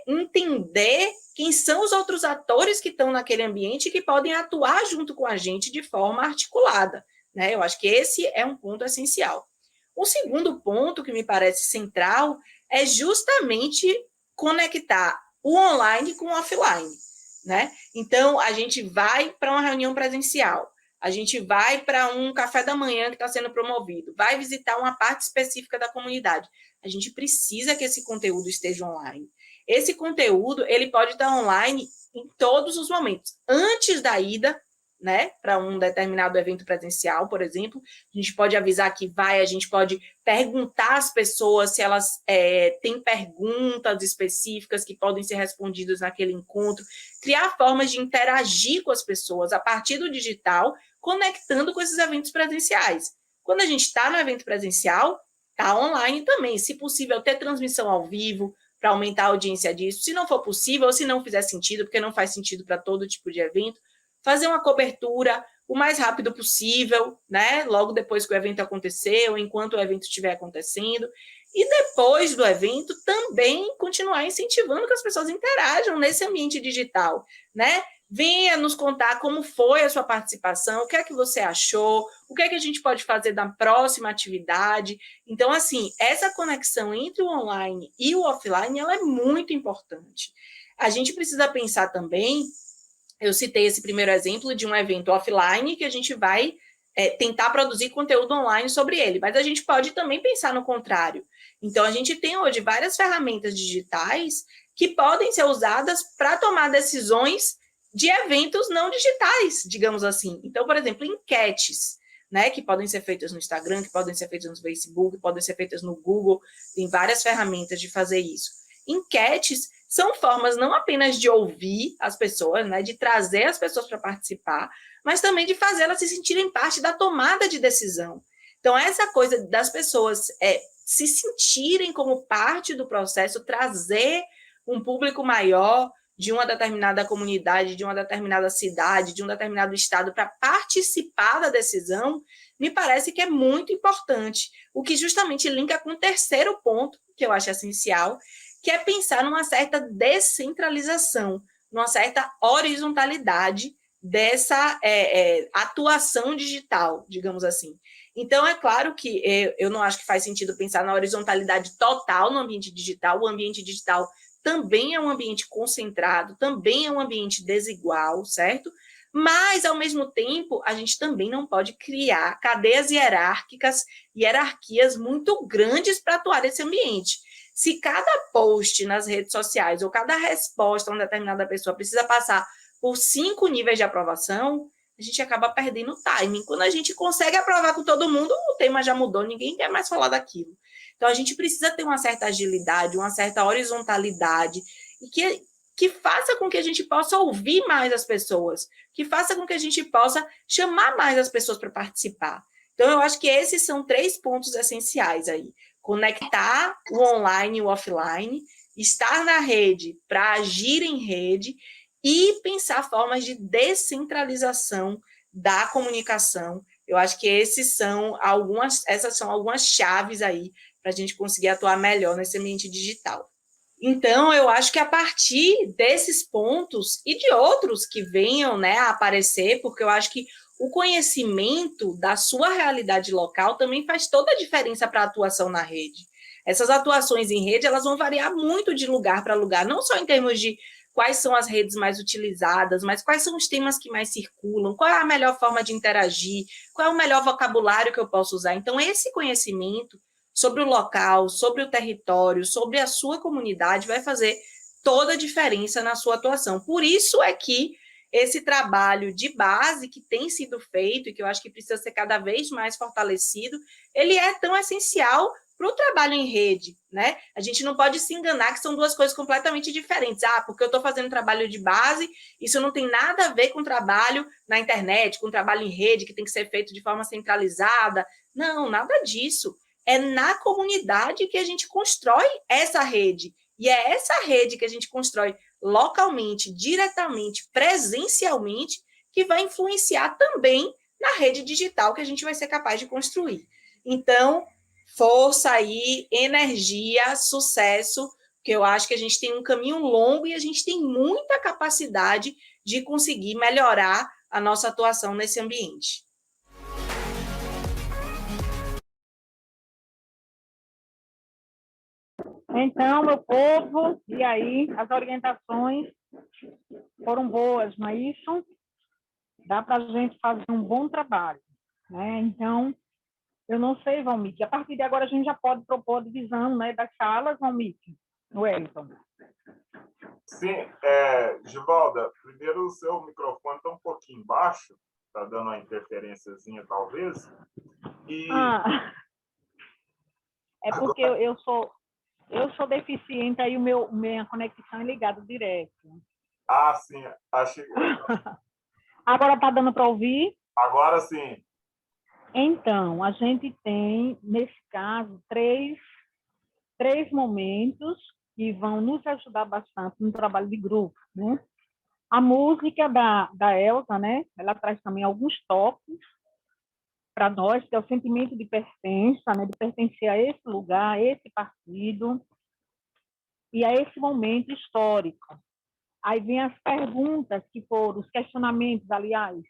entender quem são os outros atores que estão naquele ambiente e que podem atuar junto com a gente de forma articulada, né? Eu acho que esse é um ponto essencial. O segundo ponto que me parece central é justamente conectar o online com o offline, né? Então, a gente vai para uma reunião presencial, a gente vai para um café da manhã que está sendo promovido, vai visitar uma parte específica da comunidade. A gente precisa que esse conteúdo esteja online. Esse conteúdo, ele pode estar online em todos os momentos. Antes da ida, né, para um determinado evento presencial, por exemplo, a gente pode avisar que vai, a gente pode perguntar às pessoas se elas têm perguntas específicas que podem ser respondidas naquele encontro, criar formas de interagir com as pessoas a partir do digital, conectando com esses eventos presenciais. Quando a gente está no evento presencial, está online também, se possível ter transmissão ao vivo, para aumentar a audiência disso. Se não for possível, ou se não fizer sentido, porque não faz sentido para todo tipo de evento, fazer uma cobertura o mais rápido possível, né? Logo depois que o evento acontecer, ou enquanto o evento estiver acontecendo. E depois do evento, também continuar incentivando que as pessoas interajam nesse ambiente digital, né? Venha nos contar como foi a sua participação, o que é que você achou, o que é que a gente pode fazer na próxima atividade. Então, assim, essa conexão entre o online e o offline, ela é muito importante. A gente precisa pensar também, eu citei esse primeiro exemplo de um evento offline que a gente vai tentar produzir conteúdo online sobre ele, mas a gente pode também pensar no contrário. Então, a gente tem hoje várias ferramentas digitais que podem ser usadas para tomar decisões de eventos não digitais, digamos assim. Então, por exemplo, enquetes, né, que podem ser feitas no Instagram, que podem ser feitas no Facebook, podem ser feitas no Google, tem várias ferramentas de fazer isso. Enquetes são formas não apenas de ouvir as pessoas, né, de trazer as pessoas para participar, mas também de fazê-las se sentirem parte da tomada de decisão. Então, essa coisa das pessoas se sentirem como parte do processo, trazer um público maior de uma determinada comunidade, de uma determinada cidade, de um determinado estado para participar da decisão, me parece que é muito importante, o que justamente linka com o terceiro ponto, que eu acho essencial, que é pensar numa certa descentralização, numa certa horizontalidade dessa atuação digital, digamos assim. Então, é claro que eu não acho que faz sentido pensar na horizontalidade total no ambiente digital. O ambiente digital também é um ambiente concentrado, também é um ambiente desigual, certo? Mas, ao mesmo tempo, a gente também não pode criar cadeias hierarquias muito grandes para atuar nesse ambiente. Se cada post nas redes sociais ou cada resposta a uma determinada pessoa precisa passar por 5 níveis de aprovação, a gente acaba perdendo o timing. Quando a gente consegue aprovar com todo mundo, o tema já mudou, ninguém quer mais falar daquilo. Então, a gente precisa ter uma certa agilidade, uma certa horizontalidade, e que faça com que a gente possa ouvir mais as pessoas, que faça com que a gente possa chamar mais as pessoas para participar. Então, eu acho que esses são 3 pontos essenciais aí. Conectar o online e o offline, estar na rede para agir em rede e pensar formas de descentralização da comunicação. Eu acho que essas são algumas chaves aí para a gente conseguir atuar melhor nesse ambiente digital. Então, eu acho que a partir desses pontos e de outros que venham, né, a aparecer, porque eu acho que o conhecimento da sua realidade local também faz toda a diferença para a atuação na rede. Essas atuações em rede, elas vão variar muito de lugar para lugar, não só em termos de quais são as redes mais utilizadas, mas quais são os temas que mais circulam, qual é a melhor forma de interagir, qual é o melhor vocabulário que eu posso usar. Então, esse conhecimento sobre o local, sobre o território, sobre a sua comunidade, vai fazer toda a diferença na sua atuação. Por isso é que esse trabalho de base que tem sido feito, e que eu acho que precisa ser cada vez mais fortalecido, ele é tão essencial para o trabalho em rede, né? A gente não pode se enganar que são 2 coisas completamente diferentes. Porque eu estou fazendo trabalho de base, isso não tem nada a ver com trabalho na internet, com trabalho em rede, que tem que ser feito de forma centralizada. Não, nada disso. É na comunidade que a gente constrói essa rede. E é essa rede que a gente constrói localmente, diretamente, presencialmente, que vai influenciar também na rede digital que a gente vai ser capaz de construir. Então, força aí, energia, sucesso, porque eu acho que a gente tem um caminho longo e a gente tem muita capacidade de conseguir melhorar a nossa atuação nesse ambiente. Então, meu povo, e aí, as orientações foram boas, não é isso? Dá para a gente fazer um bom trabalho, né? Então, eu não sei, Valmir, a partir de agora a gente já pode propor a divisão, né, das salas, Valmir, Wellington. Sim, Givalda, primeiro o seu microfone está um pouquinho baixo, está dando uma interferênciazinha, talvez. É porque eu sou deficiente, aí minha conexão é ligada direto. Sim, achei. Agora está dando para ouvir? Agora sim. Então, a gente tem, nesse caso, três momentos que vão nos ajudar bastante no trabalho de grupo, né? A música da Elza, né? Ela traz também alguns toques para nós, que é o sentimento de pertença, né? De pertencer a esse lugar, a esse partido e a esse momento histórico. Aí vem as perguntas os questionamentos, aliás,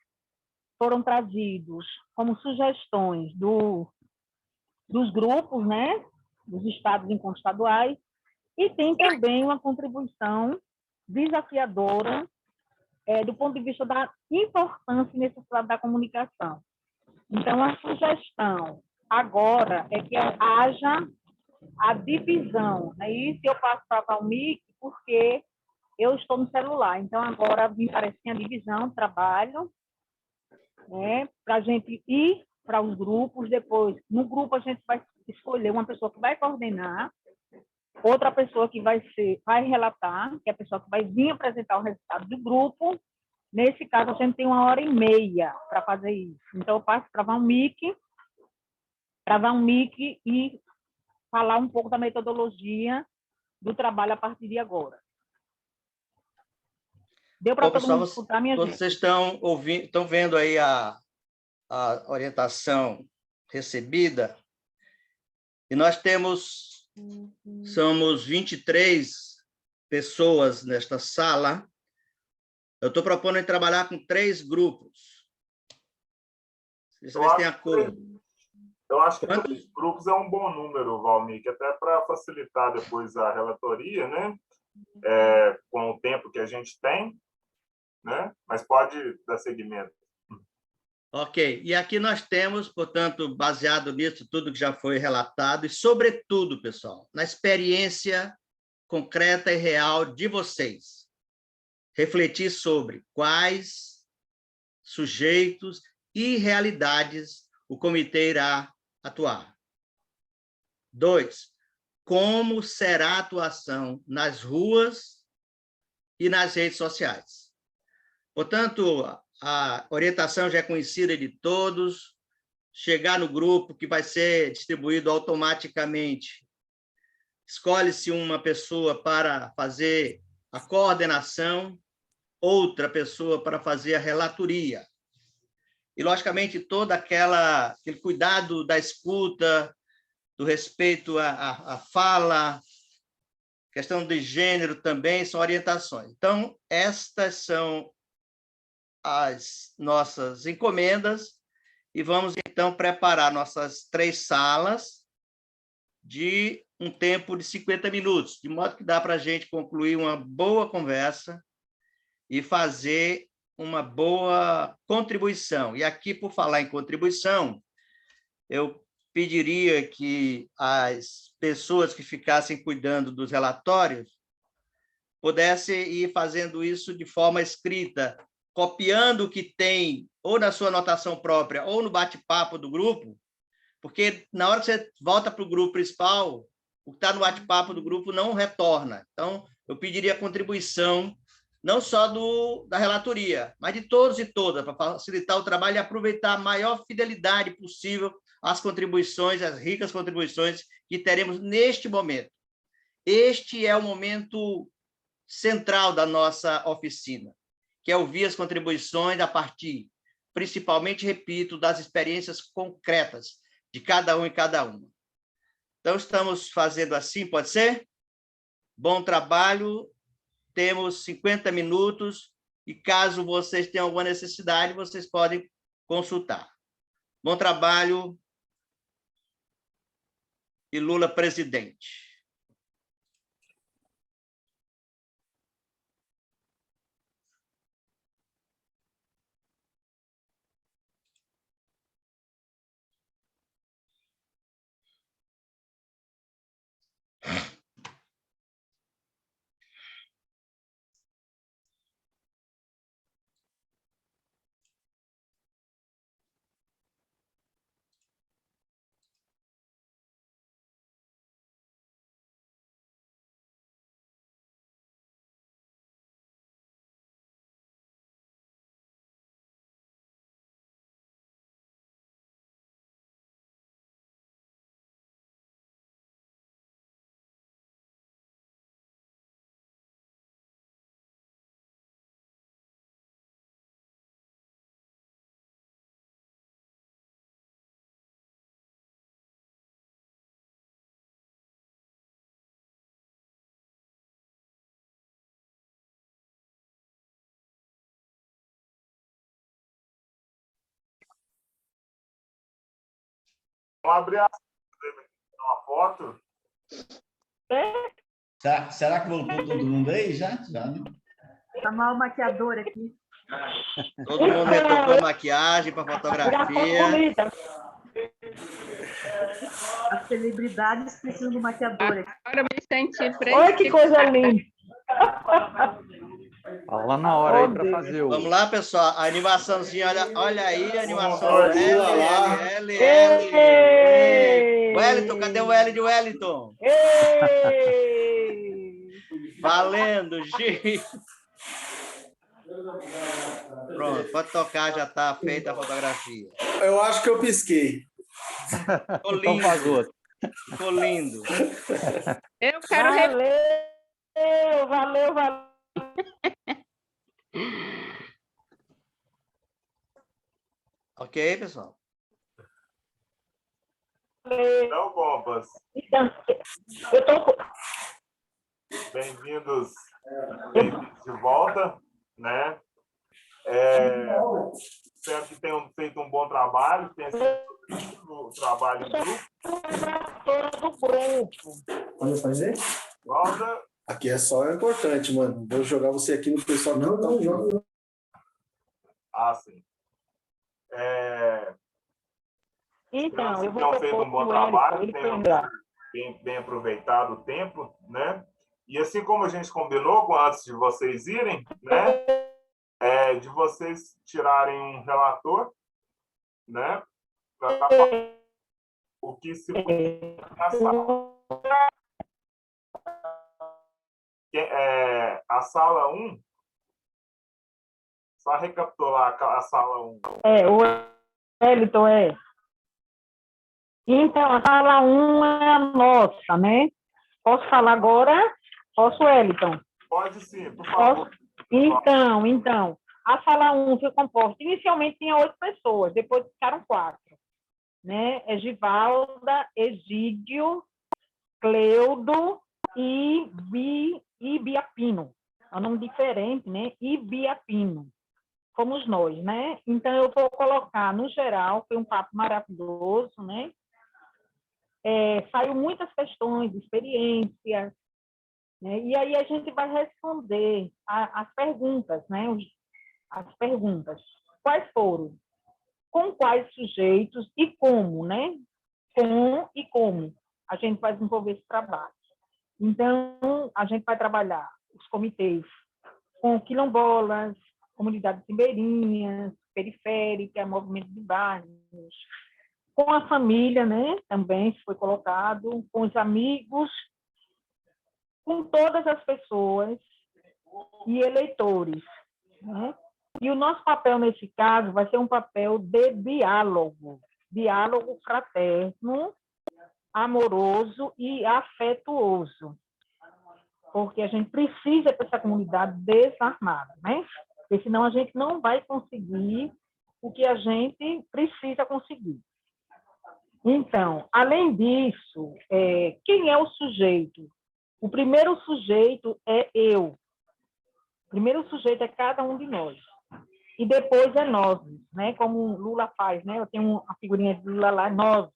foram trazidos como sugestões dos grupos, né? Dos estados inconstitucionais, e tem também uma contribuição desafiadora do ponto de vista da importância e necessidade da comunicação. Então, a sugestão agora é que haja a divisão, né? Isso eu passo para a Valmir, porque eu estou no celular. Então, agora me parece que a divisão, trabalho, né? Para a gente ir para os grupos, depois, no grupo, a gente vai escolher uma pessoa que vai coordenar, outra pessoa que vai relatar, que é a pessoa que vai vir apresentar o resultado do grupo. Nesse caso, a gente tem 1h30 para fazer isso. Então, eu passo para a Valmir e falar um pouco da metodologia do trabalho a partir de agora. Deu para Bom, todo pessoal, mundo escutar, minha gente? vocês estão ouvindo, estão vendo aí a orientação recebida, e nós somos 23 pessoas nesta sala. Eu estou propondo trabalhar com 3 grupos. Vocês têm acordo? Eu acho que 3 grupos é um bom número, Valmir, que até para facilitar depois a relatoria, né? Com o tempo que a gente tem, né? Mas pode dar seguimento. Ok. E aqui nós temos, portanto, baseado nisso, tudo que já foi relatado, e, sobretudo, pessoal, na experiência concreta e real de vocês, refletir sobre quais sujeitos e realidades o comitê irá atuar. 2, como será a atuação nas ruas e nas redes sociais. Portanto, a orientação já é conhecida de todos, chegar no grupo que vai ser distribuído automaticamente. Escolhe-se uma pessoa para fazer a coordenação, outra pessoa para fazer a relatoria. E, logicamente, todo aquele cuidado da escuta, do respeito à fala, questão de gênero também, são orientações. Então, estas são as nossas encomendas, e vamos, então, preparar nossas 3 salas de um tempo de 50 minutos, de modo que dá para a gente concluir uma boa conversa e fazer uma boa contribuição. E aqui, por falar em contribuição, eu pediria que as pessoas que ficassem cuidando dos relatórios pudessem ir fazendo isso de forma escrita, copiando o que tem ou na sua anotação própria ou no bate-papo do grupo, porque na hora que você volta para o grupo principal, o que está no bate-papo do grupo não retorna. Então, eu pediria a contribuição não só da relatoria, mas de todos e todas, para facilitar o trabalho e aproveitar a maior fidelidade possível às contribuições, às ricas contribuições que teremos neste momento. Este é o momento central da nossa oficina, que é ouvir as contribuições a partir, principalmente, repito, das experiências concretas de cada um e cada uma. Então, estamos fazendo assim, pode ser? Bom trabalho, temos 50 minutos, e caso vocês tenham alguma necessidade, vocês podem consultar. Bom trabalho e Lula presidente. Vamos abrir uma foto. Será que voltou todo mundo aí? Já, né? Chamar o maquiador aqui. Todo mundo retocou a maquiagem para fotografia. As celebridades precisam do maquiador aqui. Agora eu me senti presa. Olha que coisa linda! Fala na hora aí para fazer o... Vamos lá, pessoal. A animaçãozinha, olha aí, a animação. Wellington, cadê o L de Wellington? Valendo, Gi. Pronto, pode tocar, já está feita a fotografia. Eu acho que eu pisquei. Então pagou. Ficou lindo. Eu quero Valeu. Ok, pessoal? Então, compas. Então, eu tô... Bem-vindos de volta, né? Espero que tenham feito um bom trabalho, que tenha sido o trabalho em grupo. Pode fazer? Valda. Aqui é só importante, mano. Vou jogar você aqui no pessoal. Não, joga. Ah, sim. Então, eu vou tenham feito um bom trabalho, tenham bem aproveitado o tempo, né? E assim como a gente combinou antes de vocês irem, né? De vocês tirarem um relator, né? Para o que se na sala. A sala 1, só recapitular a sala 1. O Wellington Então, a sala 1 é a nossa, né? Posso falar agora? Posso, Wellington? Pode sim, por favor. Então, a sala 1 se comporta. Inicialmente tinha 8 pessoas, depois ficaram 4. Né? É Givalda, Egídio, Cleudo e Ibiapino. É um nome diferente, né? Ibiapino. Fomos nós, né? Então, eu vou colocar, no geral, foi um papo maravilhoso, né? Saiu muitas questões, experiências, né? E aí a gente vai responder as perguntas, né? As perguntas. Quais foram? Com quais sujeitos e como, né? Com e como a gente vai desenvolver esse trabalho. Então, a gente vai trabalhar os comitês com quilombolas, comunidades ribeirinhas, periféricas, movimento de bairros, com a família, né? Também foi colocado, com os amigos, com todas as pessoas e eleitores, né? E o nosso papel, nesse caso, vai ser um papel de diálogo fraterno, amoroso e afetuoso, porque a gente precisa ter essa comunidade desarmada, né? Porque senão a gente não vai conseguir o que a gente precisa conseguir. Então, além disso, quem é o sujeito? O primeiro sujeito é eu. O primeiro sujeito é cada um de nós. E depois é nós, né? Como Lula faz, né? Eu tenho a figurinha de Lula lá, nós.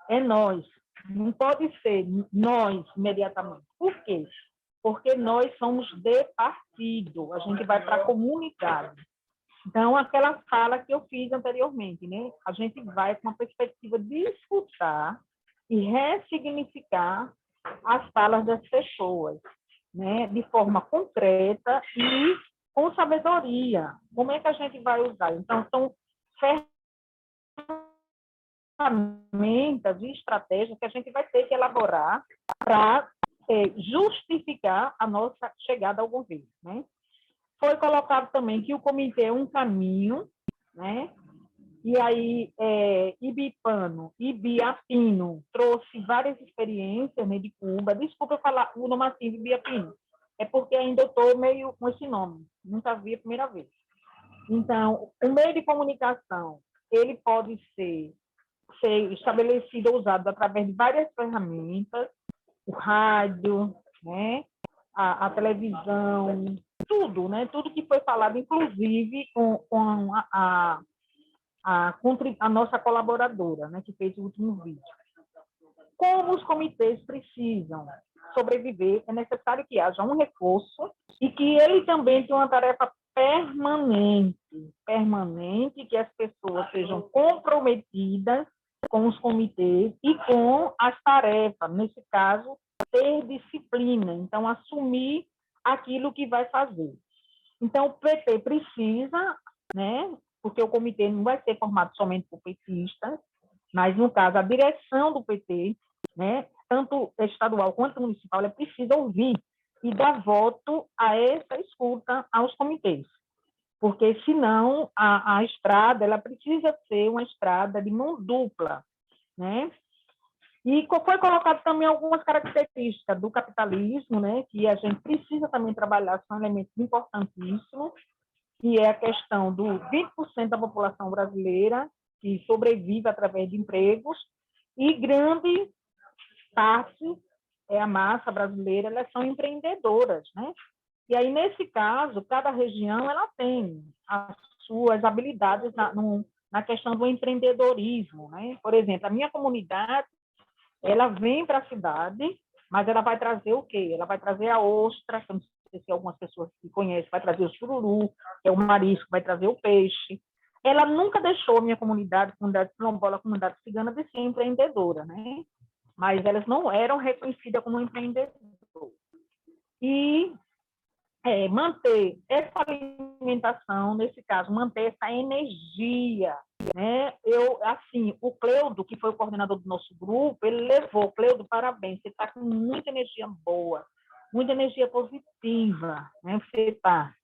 É nós. Não pode ser nós imediatamente. Por quê? Porque nós somos de partido. A gente vai para a comunidade. Então, aquela fala que eu fiz anteriormente, né? A gente vai com uma perspectiva de escutar e ressignificar as falas das pessoas, né? De forma concreta e com sabedoria. Como é que a gente vai usar? Então, são ferramentas e estratégias que a gente vai ter que elaborar para justificar a nossa chegada ao governo, né? Foi colocado também que o comitê é um caminho, né? E aí, Ibiapino trouxe várias experiências, né, de Cuba. Desculpa eu falar o nome assim, Ibiapino. É porque ainda eu estou meio com esse nome. Nunca vi a primeira vez. Então, o meio de comunicação, ele pode ser estabelecido, usado através de várias ferramentas, o rádio, né? A televisão, tudo, né? Tudo que foi falado, inclusive com a nossa colaboradora, né? Que fez o último vídeo. Como os comitês precisam sobreviver, é necessário que haja um reforço e que ele também tenha uma tarefa permanente, que as pessoas sejam comprometidas com os comitês e com as tarefas, nesse caso, ter disciplina, então, assumir aquilo que vai fazer. Então, o PT precisa, né, porque o comitê não vai ser formado somente por petistas, mas, no caso, a direção do PT, né, tanto estadual quanto municipal, ela precisa ouvir e dar voto a essa escuta aos comitês. Porque, senão, a estrada ela precisa ser uma estrada de mão dupla, né? E foi colocado também algumas características do capitalismo, né, que a gente precisa também trabalhar, são elementos importantíssimos, que é a questão do 20% da população brasileira que sobrevive através de empregos, e grande parte, a massa brasileira, elas são empreendedoras, né? E aí, nesse caso, cada região ela tem as suas habilidades na questão do empreendedorismo, né? Por exemplo, a minha comunidade, ela vem para a cidade, mas ela vai trazer o quê? Ela vai trazer a ostra, que eu não sei se algumas pessoas que conhecem, vai trazer o sururu, que é o marisco, vai trazer o peixe. Ela nunca deixou a minha comunidade quilombola, comunidade cigana, de ser empreendedora, né? Mas elas não eram reconhecidas como empreendedoras. E manter essa alimentação, nesse caso, manter essa energia, né? O Cleudo, que foi o coordenador do nosso grupo, ele levou, Cleudo, parabéns, você está com muita energia boa, muita energia positiva, né? Você está,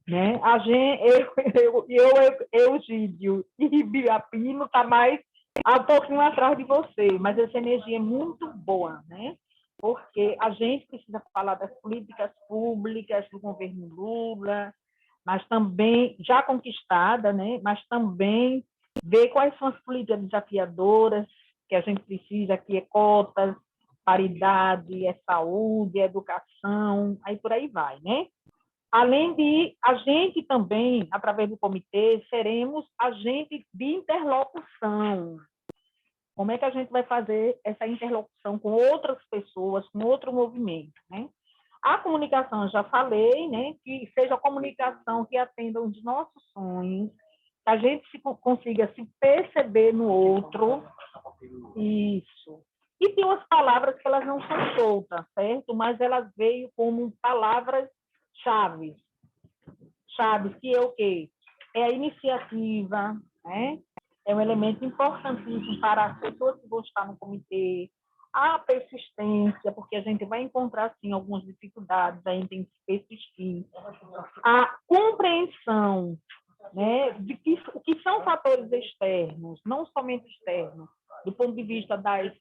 né? A gente, Egídio e Biapino está mais um pouquinho atrás de você, mas essa energia é muito boa, né? Porque a gente precisa falar das políticas públicas do governo Lula, mas também, já conquistada, né? Mas também ver quais são as políticas desafiadoras que a gente precisa, que é cotas, paridade, é saúde, é educação, aí por aí vai, né? Além de, a gente também, através do comitê, seremos agentes de interlocução. Como é que a gente vai fazer essa interlocução com outras pessoas, com outro movimento, né? A comunicação, eu já falei, né? Que seja a comunicação que atenda os nossos sonhos, que a gente consiga se perceber no outro. Isso. E tem umas palavras que elas não são soltas, certo? Mas elas veio como palavras-chave. Chaves, que é o quê? É a iniciativa, né? É um elemento importantíssimo para as pessoas que vão estar no comitê, a persistência, porque a gente vai encontrar, sim, algumas dificuldades, aí tem que persistir, a compreensão, né, de o que são fatores externos, não somente externos, do ponto de vista das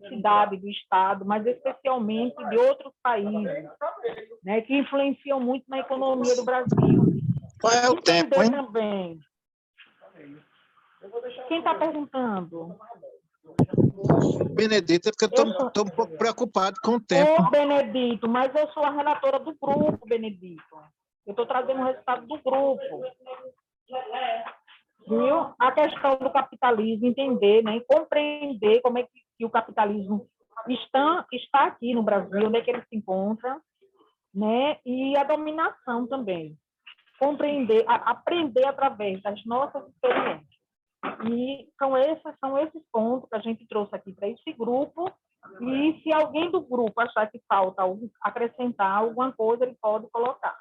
cidades, do Estado, mas especialmente de outros países, né, que influenciam muito na economia do Brasil. Qual é o tempo, hein? Também. Quem está perguntando? Benedito, é porque eu estou um pouco preocupado com o tempo. Ô, Benedito, mas eu sou a relatora do grupo, Benedito. Eu estou trazendo o resultado do grupo. Viu? A questão do capitalismo, entender, né? E compreender como é que o capitalismo está aqui no Brasil, onde é que ele se encontra, né? E a dominação também. Compreender, aprender através das nossas experiências. E são esses pontos que a gente trouxe aqui para esse grupo. E se alguém do grupo achar que falta acrescentar alguma coisa, ele pode colocar.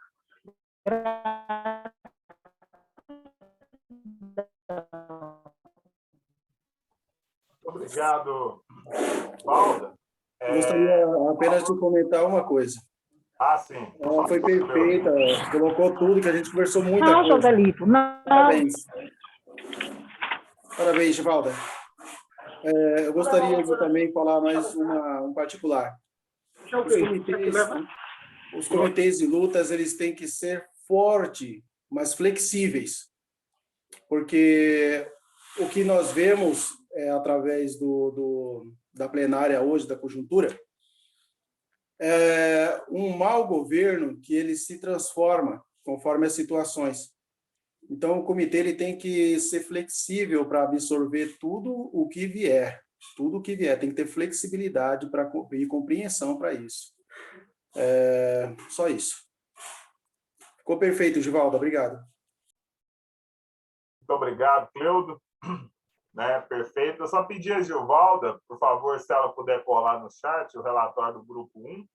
Obrigado, Valda. Eu gostaria apenas de comentar uma coisa. Ah, sim. Ela foi perfeita, colocou tudo, que a gente conversou muito. Não, Joselito, não. Parabéns. Parabéns, Givalda. Eu gostaria de também falar mais um particular. Os comitês de lutas, eles têm que ser fortes, mas flexíveis. Porque o que nós vemos através da plenária hoje, da conjuntura, é um mau governo que ele se transforma conforme as situações. Então, o comitê ele tem que ser flexível para absorver tudo o que vier. Tudo o que vier. Tem que ter flexibilidade e compreensão para isso. Só isso. Ficou perfeito, Givalda. Obrigado. Muito obrigado, Cleudo. Né, perfeito. Eu só pedi a Gilvalda, por favor, se ela puder colar no chat o relatório do grupo 1,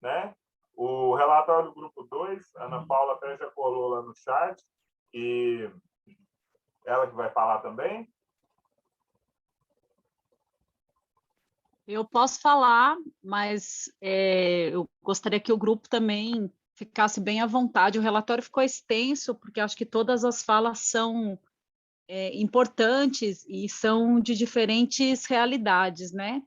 né? O relatório do grupo 2, a Ana Paula até já colou lá no chat, e ela que vai falar também. Eu posso falar, mas eu gostaria que o grupo também ficasse bem à vontade. O relatório ficou extenso, porque acho que todas as falas são importantes e são de diferentes realidades, né?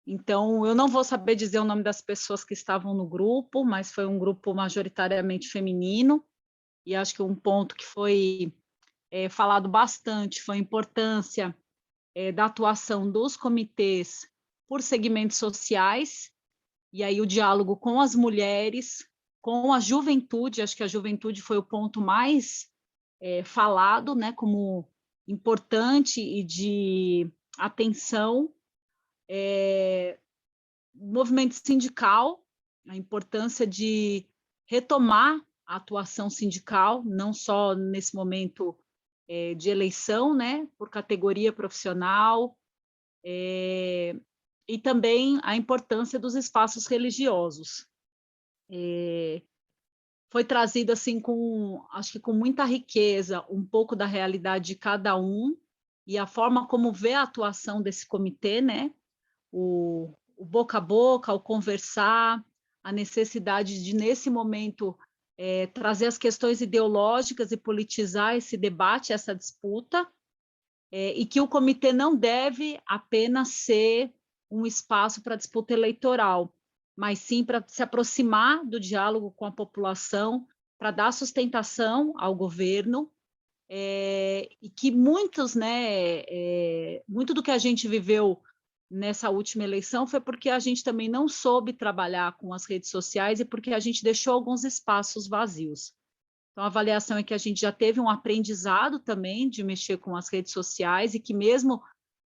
Então, eu não vou saber dizer o nome das pessoas que estavam no grupo, mas foi um grupo majoritariamente feminino, e acho que um ponto que foi falado bastante foi a importância da atuação dos comitês por segmentos sociais, e aí o diálogo com as mulheres, com a juventude, acho que a juventude foi o ponto mais falado, né, como importante e de atenção, movimento sindical, a importância de retomar a atuação sindical, não só nesse momento de eleição, né, por categoria profissional, e também a importância dos espaços religiosos. Foi trazido assim acho que com muita riqueza, um pouco da realidade de cada um e a forma como vê a atuação desse comitê, né? O boca a boca, o conversar, a necessidade de, nesse momento, trazer as questões ideológicas e politizar esse debate, essa disputa, e que o comitê não deve apenas ser um espaço para disputa eleitoral, mas sim para se aproximar do diálogo com a população, para dar sustentação ao governo, e que muitos, né, muito do que a gente viveu nessa última eleição foi porque a gente também não soube trabalhar com as redes sociais e porque a gente deixou alguns espaços vazios. Então, a avaliação é que a gente já teve um aprendizado também de mexer com as redes sociais e que mesmo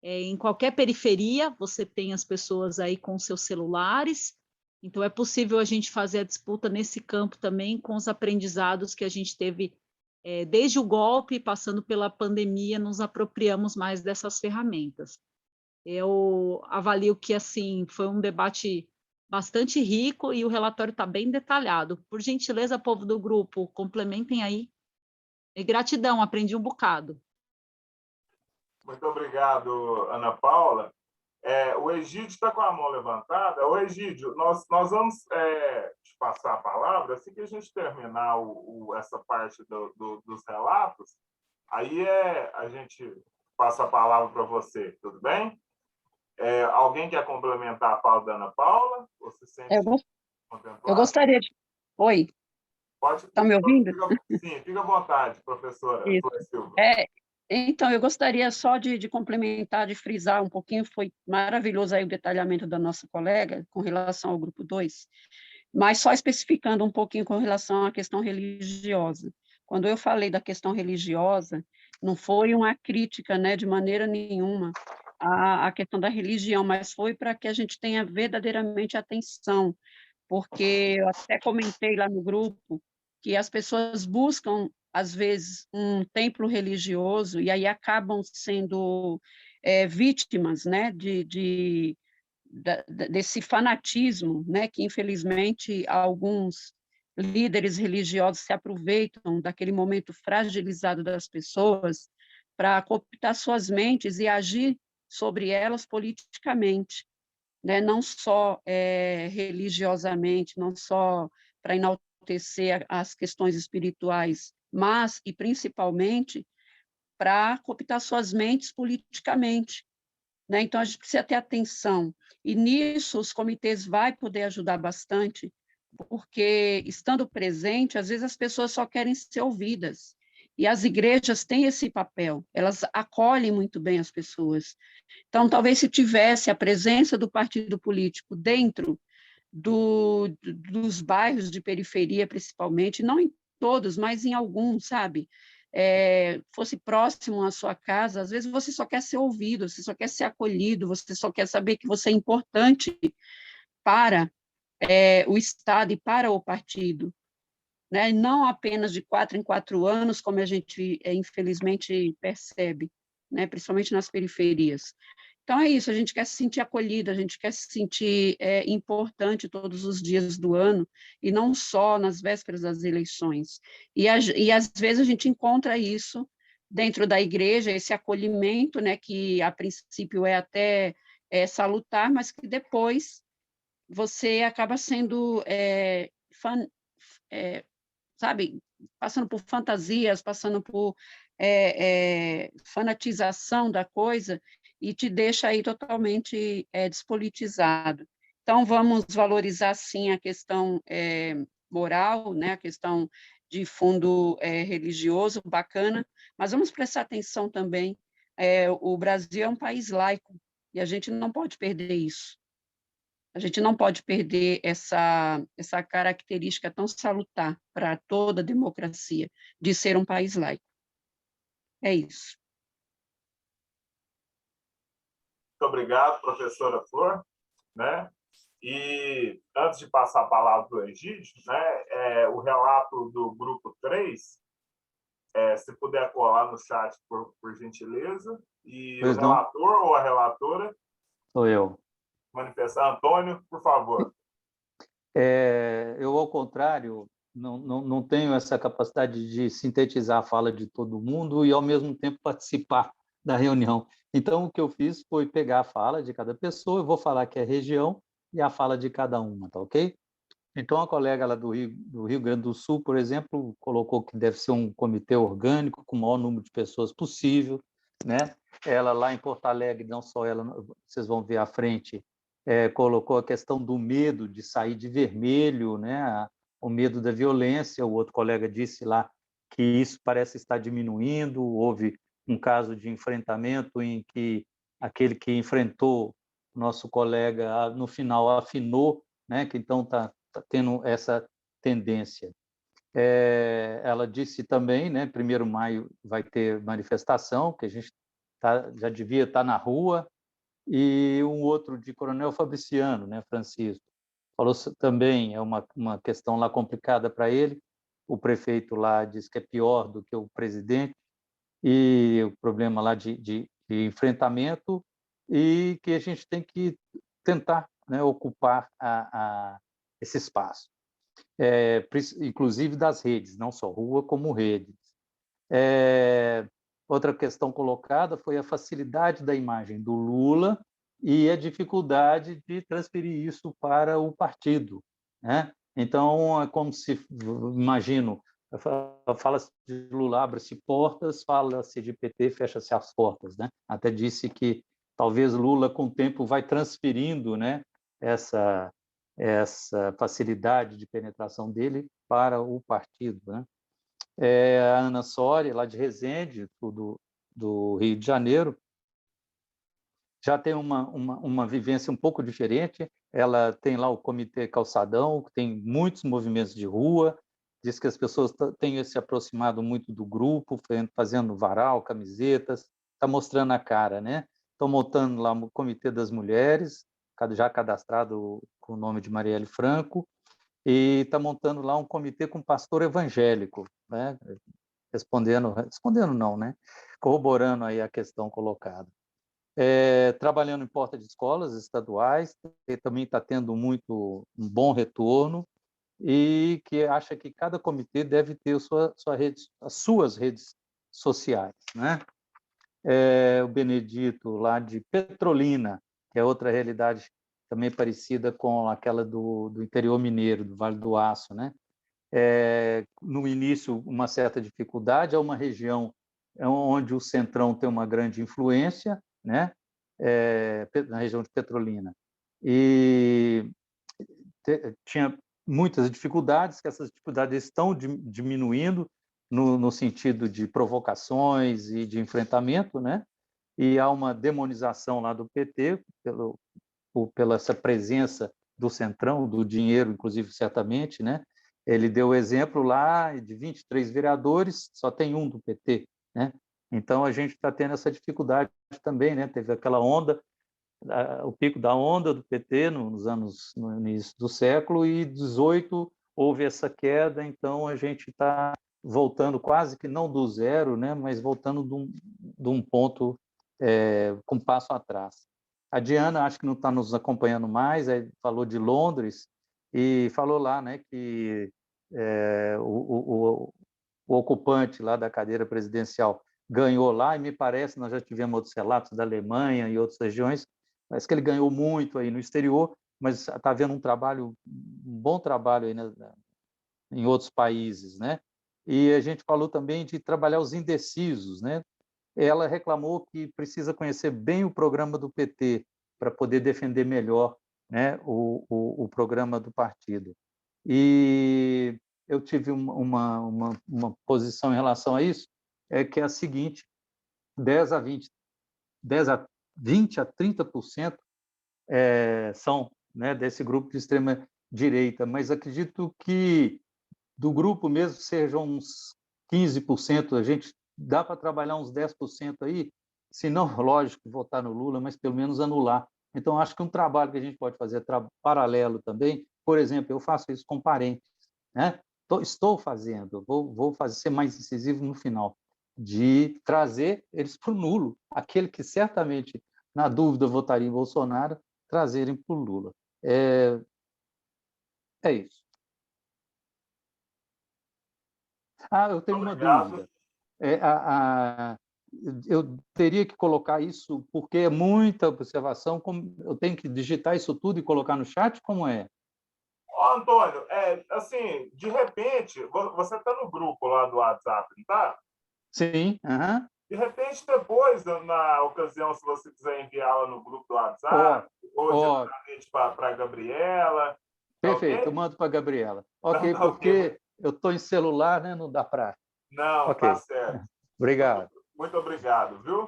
em qualquer periferia você tem as pessoas aí com seus celulares, então é possível a gente fazer a disputa nesse campo também com os aprendizados que a gente teve desde o golpe, passando pela pandemia, nos apropriamos mais dessas ferramentas. Eu avalio que assim foi um debate bastante rico e o relatório está bem detalhado. Por gentileza, povo do grupo, complementem aí. E gratidão, aprendi um bocado. Muito obrigado, Ana Paula. O Egídio está com a mão levantada. O Egídio, nós vamos te passar a palavra assim que a gente terminar essa parte dos relatos. Aí a gente passa a palavra para você, tudo bem? Alguém quer complementar a fala da Ana Paula? Você sente eu gostaria de... Oi. Está me ouvindo? Sim, fica à vontade, professora Silva. Então, eu gostaria só de complementar, de frisar um pouquinho, foi maravilhoso aí o detalhamento da nossa colega com relação ao grupo 2, mas só especificando um pouquinho com relação à questão religiosa. Quando eu falei da questão religiosa, não foi uma crítica, né, de maneira nenhuma, a questão da religião, mas foi para que a gente tenha verdadeiramente atenção, porque eu até comentei lá no grupo que as pessoas buscam, às vezes, um templo religioso e aí acabam sendo vítimas, né, desse fanatismo, né, que, infelizmente, alguns líderes religiosos se aproveitam daquele momento fragilizado das pessoas para cooptar suas mentes e agir sobre elas politicamente, né? Não só religiosamente, não só para enaltecer as questões espirituais, mas, e principalmente, para cooptar suas mentes politicamente, né? Então, a gente precisa ter atenção, e nisso os comitês vão poder ajudar bastante, porque, estando presente, às vezes as pessoas só querem ser ouvidas, e as igrejas têm esse papel, elas acolhem muito bem as pessoas. Então, talvez se tivesse a presença do partido político dentro dos bairros de periferia, principalmente, não em todos, mas em alguns, sabe? Fosse próximo à sua casa, às vezes você só quer ser ouvido, você só quer ser acolhido, você só quer saber que você é importante para o Estado e para o partido, né? Não apenas de 4 em 4 anos, como a gente, infelizmente, percebe, né? Principalmente nas periferias. Então, é isso, a gente quer se sentir acolhida, a gente quer se sentir importante todos os dias do ano, e não só nas vésperas das eleições. E às vezes a gente encontra isso dentro da igreja, esse acolhimento, né, que a princípio é até salutar, mas que depois você acaba sendo, sabe, passando por fantasias, passando por fanatização da coisa, e te deixa aí totalmente despolitizado. Então, vamos valorizar, sim, a questão moral, né, a questão de fundo religioso, bacana, mas vamos prestar atenção também, o Brasil é um país laico, e a gente não pode perder isso. A gente não pode perder essa característica tão salutar para toda a democracia, de ser um país laico. É isso. Muito obrigado, professora Flor. Né? E, antes de passar a palavra para o Egídio, né, o relato do grupo 3, se puder colar no chat, por gentileza, e Pois o não. relator ou a relatora Sou eu. manifestar. Antônio, por favor. Eu, ao contrário, não tenho essa capacidade de sintetizar a fala de todo mundo e, ao mesmo tempo, participar da reunião. Então, o que eu fiz foi pegar a fala de cada pessoa, eu vou falar que é região e a fala de cada uma, tá ok? Então, a colega lá do Rio Grande do Sul, por exemplo, colocou que deve ser um comitê orgânico com o maior número de pessoas possível, né? Ela lá em Porto Alegre, não só ela, vocês vão ver à frente, colocou a questão do medo de sair de vermelho, né? O medo da violência. O outro colega disse lá que isso parece estar diminuindo. Houve um caso de enfrentamento em que aquele que enfrentou nosso colega, no final, afinou, né? Que então está tendo essa tendência. Ela disse também, né? 1º de maio vai ter manifestação, que a gente já devia estar na rua, e um outro de Coronel Fabriciano, né? Francisco, falou também, é uma questão lá complicada para ele, o prefeito lá diz que é pior do que o presidente, e o problema lá de enfrentamento, e que a gente tem que tentar, né, ocupar esse espaço, inclusive das redes, não só rua, como redes. Outra questão colocada foi a facilidade da imagem do Lula e a dificuldade de transferir isso para o partido, né? Então, é como se, imagino, fala-se de Lula, abre-se portas, fala-se de PT, fecha-se as portas, né? Até disse que talvez Lula, com o tempo, vai transferindo, né, essa facilidade de penetração dele para o partido, né? A Ana Soria, lá de Resende, do Rio de Janeiro, já tem uma vivência um pouco diferente. Ela tem lá o Comitê Calçadão, que tem muitos movimentos de rua, diz que as pessoas têm se aproximado muito do grupo, fazendo varal, camisetas, está mostrando a cara, né? Estão montando lá o Comitê das Mulheres, já cadastrado com o nome de Marielle Franco, e está montando lá um comitê com pastor evangélico, né? Respondendo não, né? Corroborando aí a questão colocada. Trabalhando em porta de escolas estaduais, que também está tendo um bom retorno, e que acha que cada comitê deve ter as suas redes sociais, né? O Benedito, lá de Petrolina, que é outra realidade também parecida com aquela do interior mineiro, do Vale do Aço, né? No início, uma certa dificuldade, é uma região onde o Centrão tem uma grande influência, né? Na região de Petrolina. E tinha muitas dificuldades, que essas dificuldades estão diminuindo no sentido de provocações e de enfrentamento, né? E há uma demonização lá do PT, pela essa presença do Centrão, do dinheiro, inclusive, certamente, né? Ele deu o exemplo lá de 23 vereadores, só tem um do PT, né? Então, a gente está tendo essa dificuldade também, né? Teve aquela onda, o pico da onda do PT no início do século, e 18 houve essa queda, então a gente está voltando quase que não do zero, né? Mas voltando de um ponto com um passo atrás. A Diana, acho que não está nos acompanhando mais, falou de Londres e falou lá, né, que o ocupante lá da cadeira presidencial ganhou lá, e me parece, nós já tivemos outros relatos da Alemanha e outras regiões, parece que ele ganhou muito aí no exterior, mas está havendo um bom trabalho aí em outros países, né? E a gente falou também de trabalhar os indecisos, né? ela reclamou que precisa conhecer bem o programa do PT para poder defender melhor, né, o programa do partido. E eu tive uma posição em relação a isso, que é a seguinte: 10 a 20 a 30% são, né, desse grupo de extrema direita, mas acredito que do grupo mesmo sejam uns 15%, a gente dá para trabalhar uns 10% aí, se não, lógico, votar no Lula, mas pelo menos anular. Então, acho que um trabalho que a gente pode fazer paralelo também, por exemplo, eu faço isso com parentes, né? Estou fazendo, vou ser mais incisivo no final, de trazer eles para o nulo, aquele que certamente, na dúvida, votaria em Bolsonaro, trazerem para o Lula. É isso. Eu tenho uma dúvida. Eu teria que colocar isso, porque é muita observação, eu tenho que digitar isso tudo e colocar no chat? Como é? Antônio, assim, de repente, você está no grupo lá do WhatsApp, não tá? Sim. De repente, depois, na ocasião, se você quiser enviá-la no grupo do WhatsApp, ou diretamente para a Gabriela. Perfeito, okay? eu mando para a Gabriela. Ok, porque eu estou em celular, né? Não dá para... Não, okay. Tá certo. Obrigado. Muito obrigado, viu?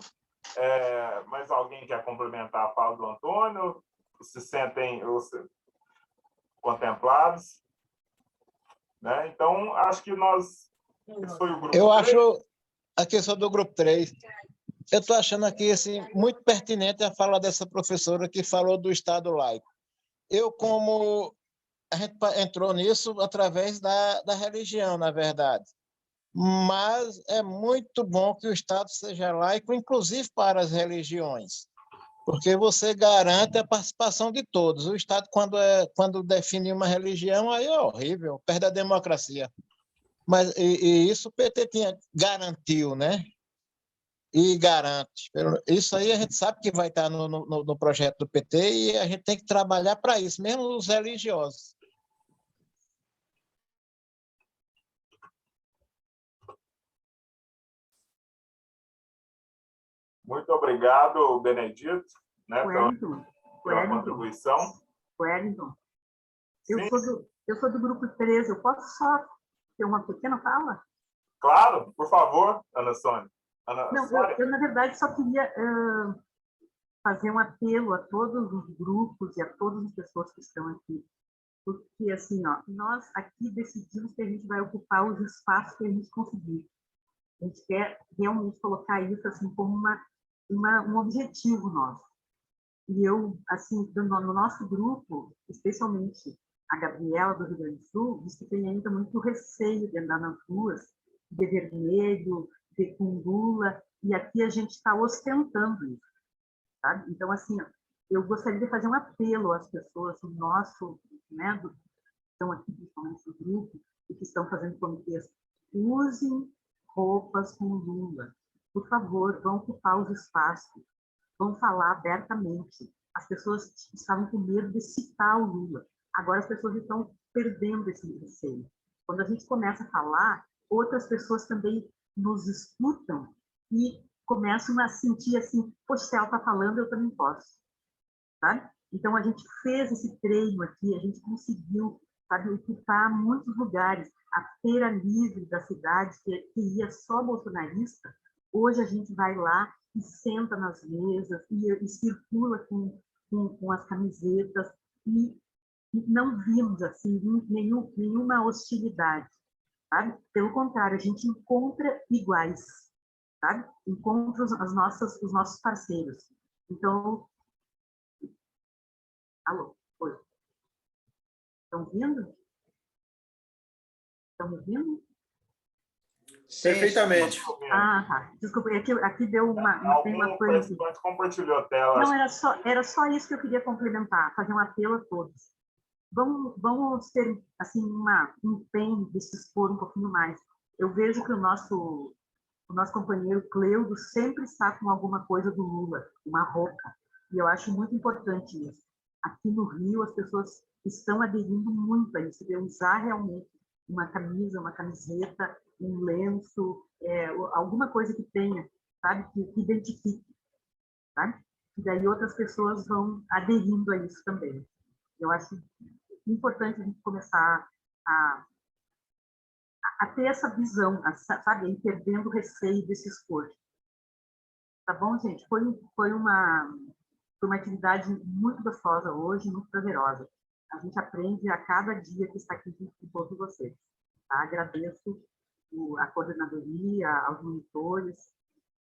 Mais alguém quer complementar a fala do Antônio? Se sentem contemplados? Né? Então, acho que esse foi o grupo 3. Acho a questão do grupo 3. Eu estou achando aqui assim, muito pertinente a fala dessa professora que falou do Estado laico. A gente entrou nisso através da religião, na verdade. Mas é muito bom que o Estado seja laico, inclusive para as religiões, porque você garante a participação de todos. O Estado, quando define uma religião, aí é horrível, perde a democracia. Mas e isso o PT garantiu, né? E garante. Isso aí a gente sabe que vai estar no projeto do PT e a gente tem que trabalhar para isso, mesmo os religiosos. Muito obrigado, Benedito, né, pela contribuição. Wellington, eu sou do grupo 13, eu posso só ter uma pequena fala? Claro, por favor, Ana Sônia. Eu, na verdade, só queria fazer um apelo a todos os grupos e a todas as pessoas que estão aqui. Porque, assim, nós aqui decidimos que a gente vai ocupar os espaços que a gente conseguir. A gente quer realmente colocar isso assim, como um objetivo nosso. E eu, assim, no nosso grupo, especialmente a Gabriela do Rio Grande do Sul, diz que tem ainda muito receio de andar nas ruas, de vermelho, de com Lula, e aqui a gente está ostentando isso, sabe? Então, assim, eu gostaria de fazer um apelo às pessoas do nosso, né, que estão aqui, principalmente no grupo, e que estão fazendo comitês, usem roupas com Lula. Por favor, vão ocupar os espaços, vão falar abertamente. As pessoas estavam com medo de citar o Lula. Agora as pessoas estão perdendo esse receio. Quando a gente começa a falar, outras pessoas também nos escutam e começam a sentir assim, poxa, se ela está falando, eu também posso. Sabe? Então, a gente fez esse treino aqui, a gente conseguiu, sabe, ocupar muitos lugares. A feira livre da cidade, que ia só bolsonarista, hoje a gente vai lá e senta nas mesas e circula com as camisetas e não vimos assim nenhuma hostilidade, sabe? Pelo contrário, a gente encontra iguais, sabe? Encontra os nossos parceiros. Então, alô, oi, estão ouvindo? Estão me ouvindo? Perfeitamente. Tá. Desculpa, aqui deu uma coisa. Compartilhou a tela. Não, era só isso que eu queria complementar, fazer um apelo a todos. Vamos ter assim, um empenho de se expor um pouquinho mais. Eu vejo que o nosso companheiro Cleudo sempre está com alguma coisa do Lula, uma roupa. E eu acho muito importante isso. Aqui no Rio, as pessoas estão aderindo muito a isso, de usar realmente uma camisa, uma camiseta, um lenço, alguma coisa que tenha sabe? Que identifique, sabe? E daí outras pessoas vão aderindo a isso também. Eu acho importante a gente começar a ter essa visão, sabe? Ir perdendo o receio desse esforço. Tá bom, gente? Foi uma atividade muito gostosa hoje, muito prazerosa. A gente aprende a cada dia que está aqui junto com todos vocês. Tá? Agradeço a coordenadoria, aos monitores.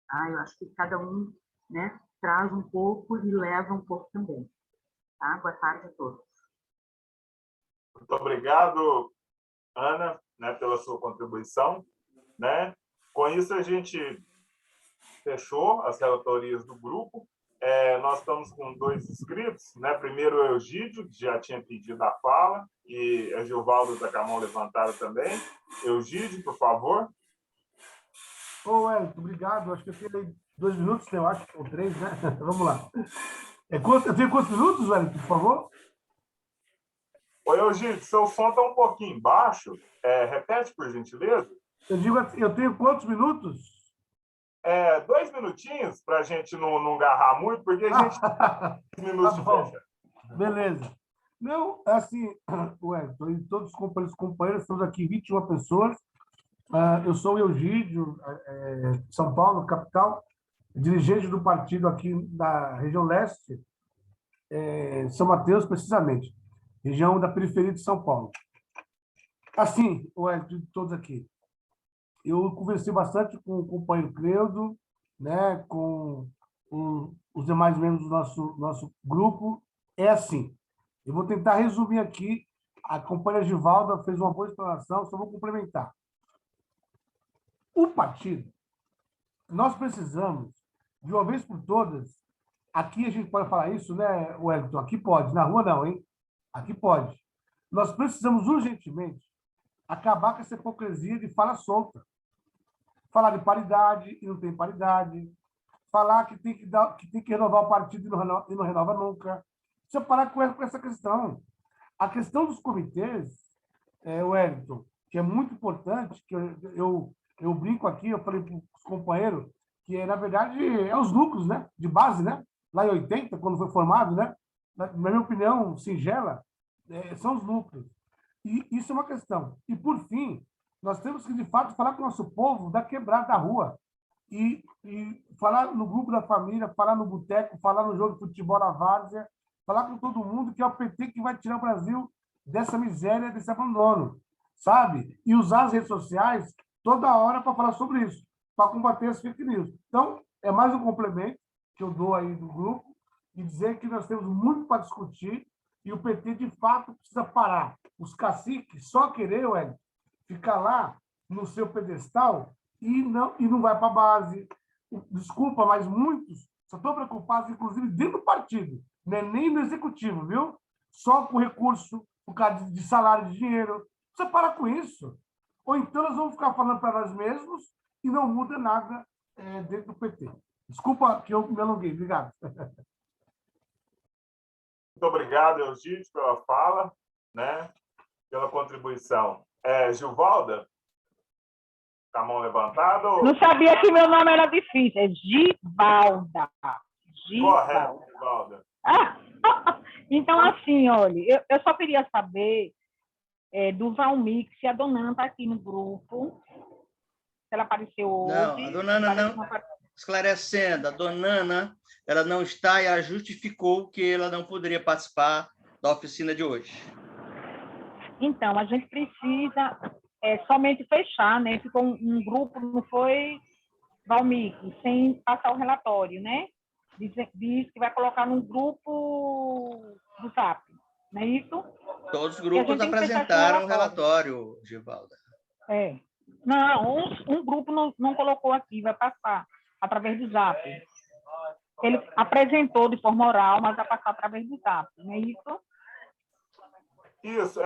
Tá? Eu acho que cada um, né, traz um pouco e leva um pouco também. Tá? Boa tarde a todos. Muito obrigado, Ana, né, pela sua contribuição. Né? Com isso, a gente fechou as relatorias do grupo. Nós estamos com 2 inscritos. Né? Primeiro, o Eugídio, que já tinha pedido a fala, e a Gilvaldo está com a mão levantada também. Eugídio, por favor. Ô, Wellington, obrigado. Acho que eu tenho 2 minutos, eu acho, ou 3, né? Vamos lá. Eu tenho quantos minutos, Wellington, por favor? Oi, Eugídio, seu som está um pouquinho baixo. Repete, por gentileza. Eu digo assim, eu tenho quantos minutos? 2 minutinhos, para a gente não agarrar muito, porque a gente tem minutos de fecha. Beleza. Não, assim, Wellington, e todos os companheiros, estamos aqui 21 pessoas. Eu sou o Eugídio, São Paulo, capital, dirigente do partido aqui da região leste, São Mateus, precisamente, região da periferia de São Paulo. Assim, Wellington, de todos aqui, eu conversei bastante com o companheiro Cleudo, né, com os demais membros do nosso grupo. É assim, eu vou tentar resumir aqui. A companheira Givalda fez uma boa explanação, só vou complementar. O partido, nós precisamos, de uma vez por todas, aqui a gente pode falar isso, né, Wellington? Aqui pode, na rua não, hein? Aqui pode. Nós precisamos urgentemente acabar com essa hipocrisia de fala solta. Falar de paridade e não tem paridade. Falar que tem que renovar o partido e não renova nunca. Precisa parar com essa questão. A questão dos comitês, Wellington, que é muito importante, que eu brinco aqui, eu falei para os companheiros, que na verdade é os núcleos, né, de base, né? Lá em 80, quando foi formado, né? Na minha opinião, singela, são os núcleos. E isso é uma questão. E, por fim, nós temos que, de fato, falar com o nosso povo da quebrada da rua. E falar no grupo da família, falar no boteco, falar no jogo de futebol na várzea, falar com todo mundo que é o PT que vai tirar o Brasil dessa miséria, desse abandono, sabe? E usar as redes sociais toda hora para falar sobre isso, para combater as fake news. Então, é mais um complemento que eu dou aí do grupo e dizer que nós temos muito para discutir e o PT, de fato, precisa parar. Os caciques só querer, ficar lá no seu pedestal e não vai para a base. Desculpa, mas muitos só estão preocupados, inclusive, dentro do partido, não é nem no executivo, viu? Só com recurso, por causa de salário de dinheiro. Precisa parar com isso. Ou então nós vamos ficar falando para nós mesmos e não muda nada dentro do PT. Desculpa que eu me alonguei. Obrigado. Muito obrigado, Eugídio, pela fala, né? Pela contribuição. Gilvalda? Com a mão levantada? Ou... Não sabia que meu nome era difícil. É Givalda. Correto, Givalda. Então, assim, olha, eu só queria saber do Valmir, se a dona Ana está aqui no grupo, se ela apareceu hoje. Não, a dona Ana não... Esclarecendo, a dona Ana, ela não está e ela justificou que ela não poderia participar da oficina de hoje. Então, a gente precisa somente fechar, né? Ficou um grupo, não foi, Valmir, sem passar o relatório, né? Diz que vai colocar num grupo do TAP, não é isso? Todos os grupos apresentaram o relatório, Givalda. Não, um grupo não colocou aqui, vai passar através do Zap. Ele apresentou de forma oral, mas vai passar através do Zap, não é isso? Isso,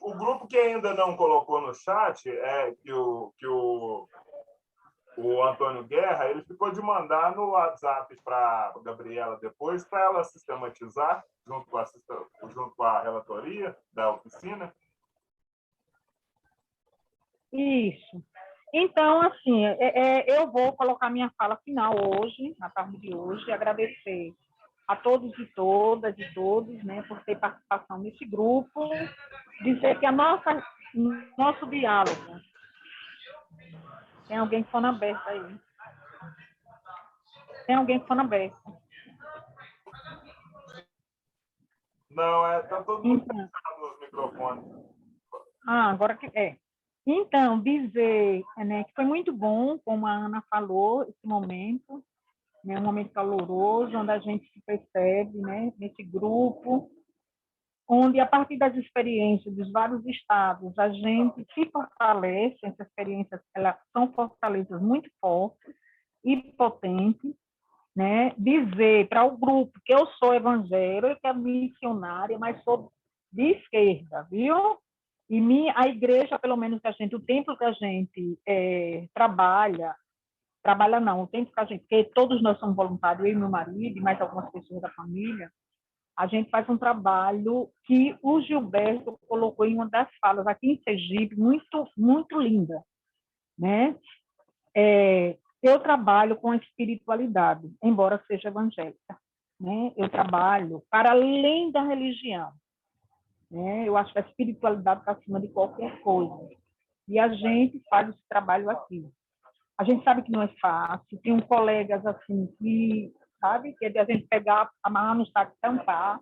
o grupo que ainda não colocou no chat é que o Antônio Guerra, ele ficou de mandar no WhatsApp para a Gabriela depois, para ela sistematizar, junto com a relatoria da oficina. Isso. Então, assim, eu vou colocar minha fala final hoje, na tarde de hoje, agradecer a todos e todas e todos, né, por ter participação nesse grupo, dizer que nosso diálogo... Tem alguém com fone aberto aí. Tem alguém com fone aberto. Não, tá todo mundo fechado nos microfones. Agora que é. Então, dizer, né, que foi muito bom, como a Ana falou, esse momento, né, um momento caloroso, onde a gente se percebe, né, nesse grupo, onde, a partir das experiências dos vários estados, a gente se fortalece, essas experiências, elas são fortalezas muito fortes e potentes, né? Dizer para o grupo que eu sou evangélica, missionária, mas sou de esquerda, viu? E a igreja, pelo menos que a gente, o templo que a gente trabalha não, o tempo que a gente, porque todos nós somos voluntários, eu e meu marido, e mais algumas pessoas da família, a gente faz um trabalho que o Gilberto colocou em uma das falas aqui em Sergipe, muito, muito linda, né? Eu trabalho com a espiritualidade, embora seja evangélica, né? Eu trabalho para além da religião, né? Eu acho que a espiritualidade está acima de qualquer coisa. E a gente faz esse trabalho aqui. A gente sabe que não é fácil, tem colegas assim que, sabe, que é de a gente pegar, amarrar no saco e tampar,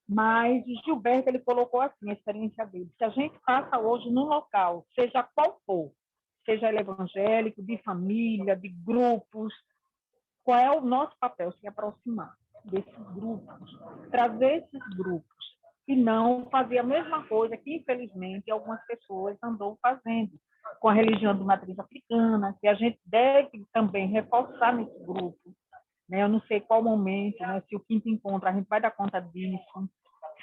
mas o Gilberto, ele colocou assim, a experiência dele, se a gente passa hoje num local, seja qual for, seja ele evangélico, de família, de grupos, qual é o nosso papel? Se aproximar desses grupos, trazer esses grupos, e não fazer a mesma coisa que, infelizmente, algumas pessoas andam fazendo com a religião de matriz africana, que a gente deve também reforçar nesse grupo, né? Eu não sei qual momento, né? Se o quinto encontro a gente vai dar conta disso,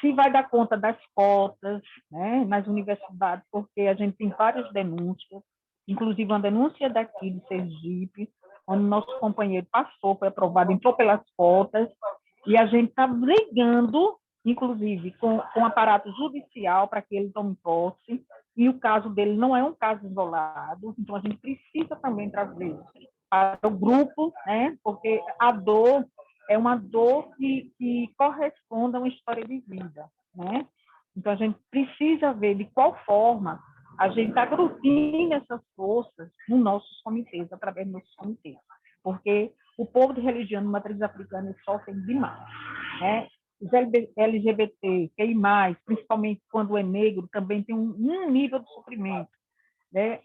se vai dar conta das cotas, né? Nas universidades, porque a gente tem várias denúncias, inclusive uma denúncia daqui de Sergipe, onde nosso companheiro passou, foi aprovado, entrou pelas cotas, e a gente está brigando, inclusive, com o aparato judicial para que ele tome posse, e o caso dele não é um caso isolado, então a gente precisa também trazer para o grupo, né? Porque a dor é uma dor que corresponde a uma história de vida, né? Então a gente precisa ver de qual forma a gente está agrupando essas forças nos nossos comitês, através dos nossos comitês, porque o povo de religião de matriz africana sofre demais, né? Os LGBT, QI+, principalmente quando é negro, também tem um nível de sofrimento, né?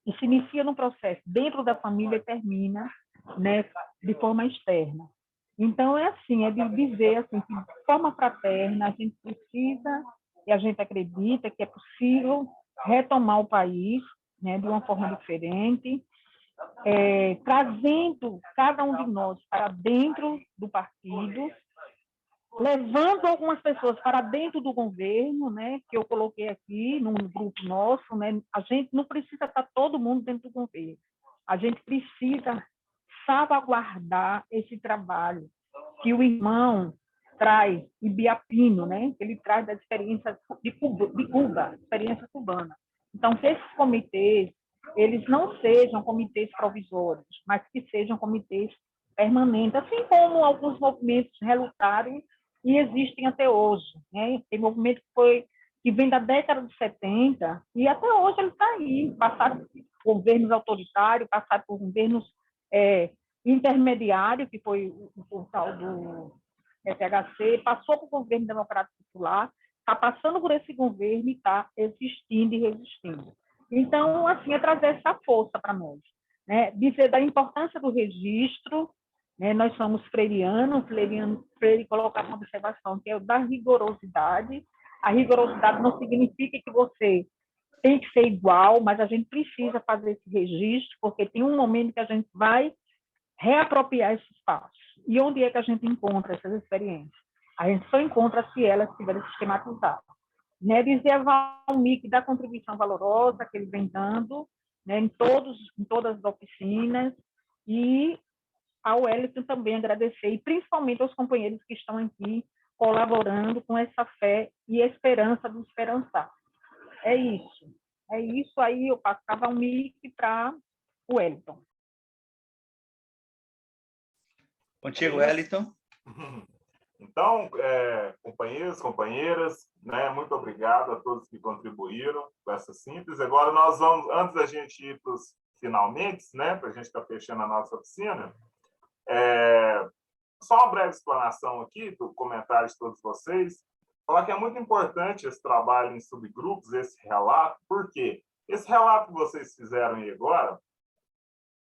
E se inicia num processo dentro da família e termina, né, de forma externa. Então, é assim, é de dizer assim, que de forma fraterna a gente precisa, e a gente acredita que é possível retomar o país, né, de uma forma diferente, trazendo cada um de nós para dentro do partido, levando algumas pessoas para dentro do governo, né, que eu coloquei aqui num grupo nosso, né, a gente não precisa estar todo mundo dentro do governo, a gente precisa salvaguardar esse trabalho que o irmão traz, Ibiapino, né, ele traz da experiência de Cuba, experiência cubana. Então, que esses comitês, eles não sejam comitês provisórios, mas que sejam comitês permanentes, assim como alguns movimentos relutaram e existem até hoje, né? Tem movimento que vem da década de 70 e até hoje ele está aí, passaram por governos autoritários, passaram por governos intermediários, que foi o tal do FHC, passou por governo democrático popular, está passando por esse governo e está existindo e resistindo. Então, assim, é trazer essa força para nós, né? Dizer da importância do registro, né? Nós somos freirianos, Freire colocar uma observação que é da rigorosidade. A rigorosidade não significa que você tem que ser igual, mas a gente precisa fazer esse registro, porque tem um momento que a gente vai reapropriar esse espaço. E onde é que a gente encontra essas experiências? A gente só encontra se elas estiverem sistematizadas. Né? Dizer a Valmir da contribuição valorosa que ele vem dando, né, em todas as oficinas, e ao Wellington também agradecer, e principalmente aos companheiros que estão aqui colaborando com essa fé e esperança do esperançar. É isso. É isso aí, eu passava um mic para o Wellington. Contigo, Wellington. Então, companheiros, companheiras, né, muito obrigado a todos que contribuíram com essa síntese. Agora nós vamos, antes da gente ir para os finalmente, né, para a gente estar fechando a nossa oficina, só uma breve explanação aqui do comentário de todos vocês, falar que é muito importante esse trabalho em subgrupos, esse relato, porque esse relato que vocês fizeram aí agora,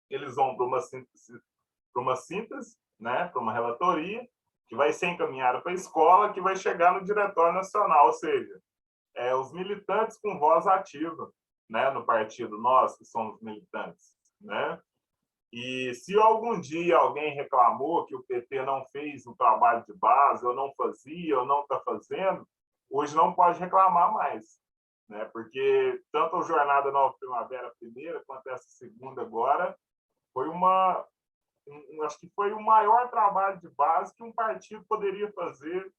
eles vão para uma síntese, né, para uma relatoria, que vai ser encaminhada para a escola, que vai chegar no Diretório Nacional, ou seja, os militantes com voz ativa, né, no partido, nós que somos militantes, né? E se algum dia alguém reclamou que o PT não fez o trabalho de base, ou não fazia, ou não está fazendo, hoje não pode reclamar mais, né? Porque tanto a Jornada Nova Primavera primeira, quanto essa segunda agora, foi acho que foi o maior trabalho de base que um partido poderia fazer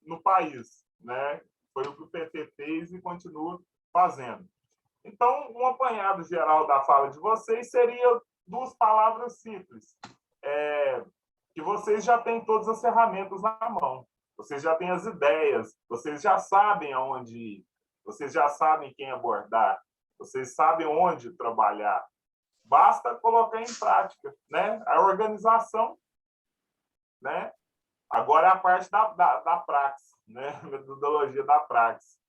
no país, né? Foi o que o PT fez e continua fazendo. Então, um apanhado geral da fala de vocês seria 2 palavras simples, que vocês já têm todas as ferramentas na mão, vocês já têm as ideias, vocês já sabem aonde ir, vocês já sabem quem abordar, vocês sabem onde trabalhar. Basta colocar em prática, né? A organização, né? Agora é a parte da praxis, né? A metodologia da praxis,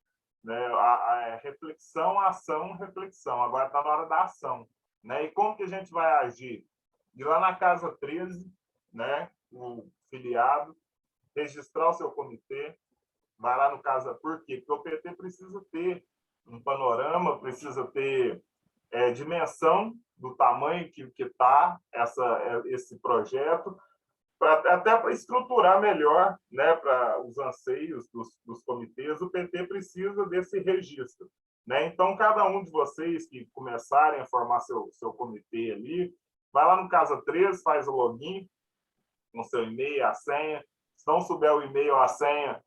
né? A reflexão, ação, reflexão. Agora está na hora da ação, né? E como que a gente vai agir? Ir lá na Casa 13, né? O filiado, registrar o seu comitê, vai lá no Casa... Por quê? Porque o PT precisa ter um panorama, precisa ter dimensão do tamanho que está esse projeto, até para estruturar melhor, né, para os anseios dos comitês, o PT precisa desse registro, né? Então, cada um de vocês que começarem a formar seu comitê ali, vai lá no Casa 13, faz o login com seu e-mail, a senha. Se não souber o e-mail, a senha,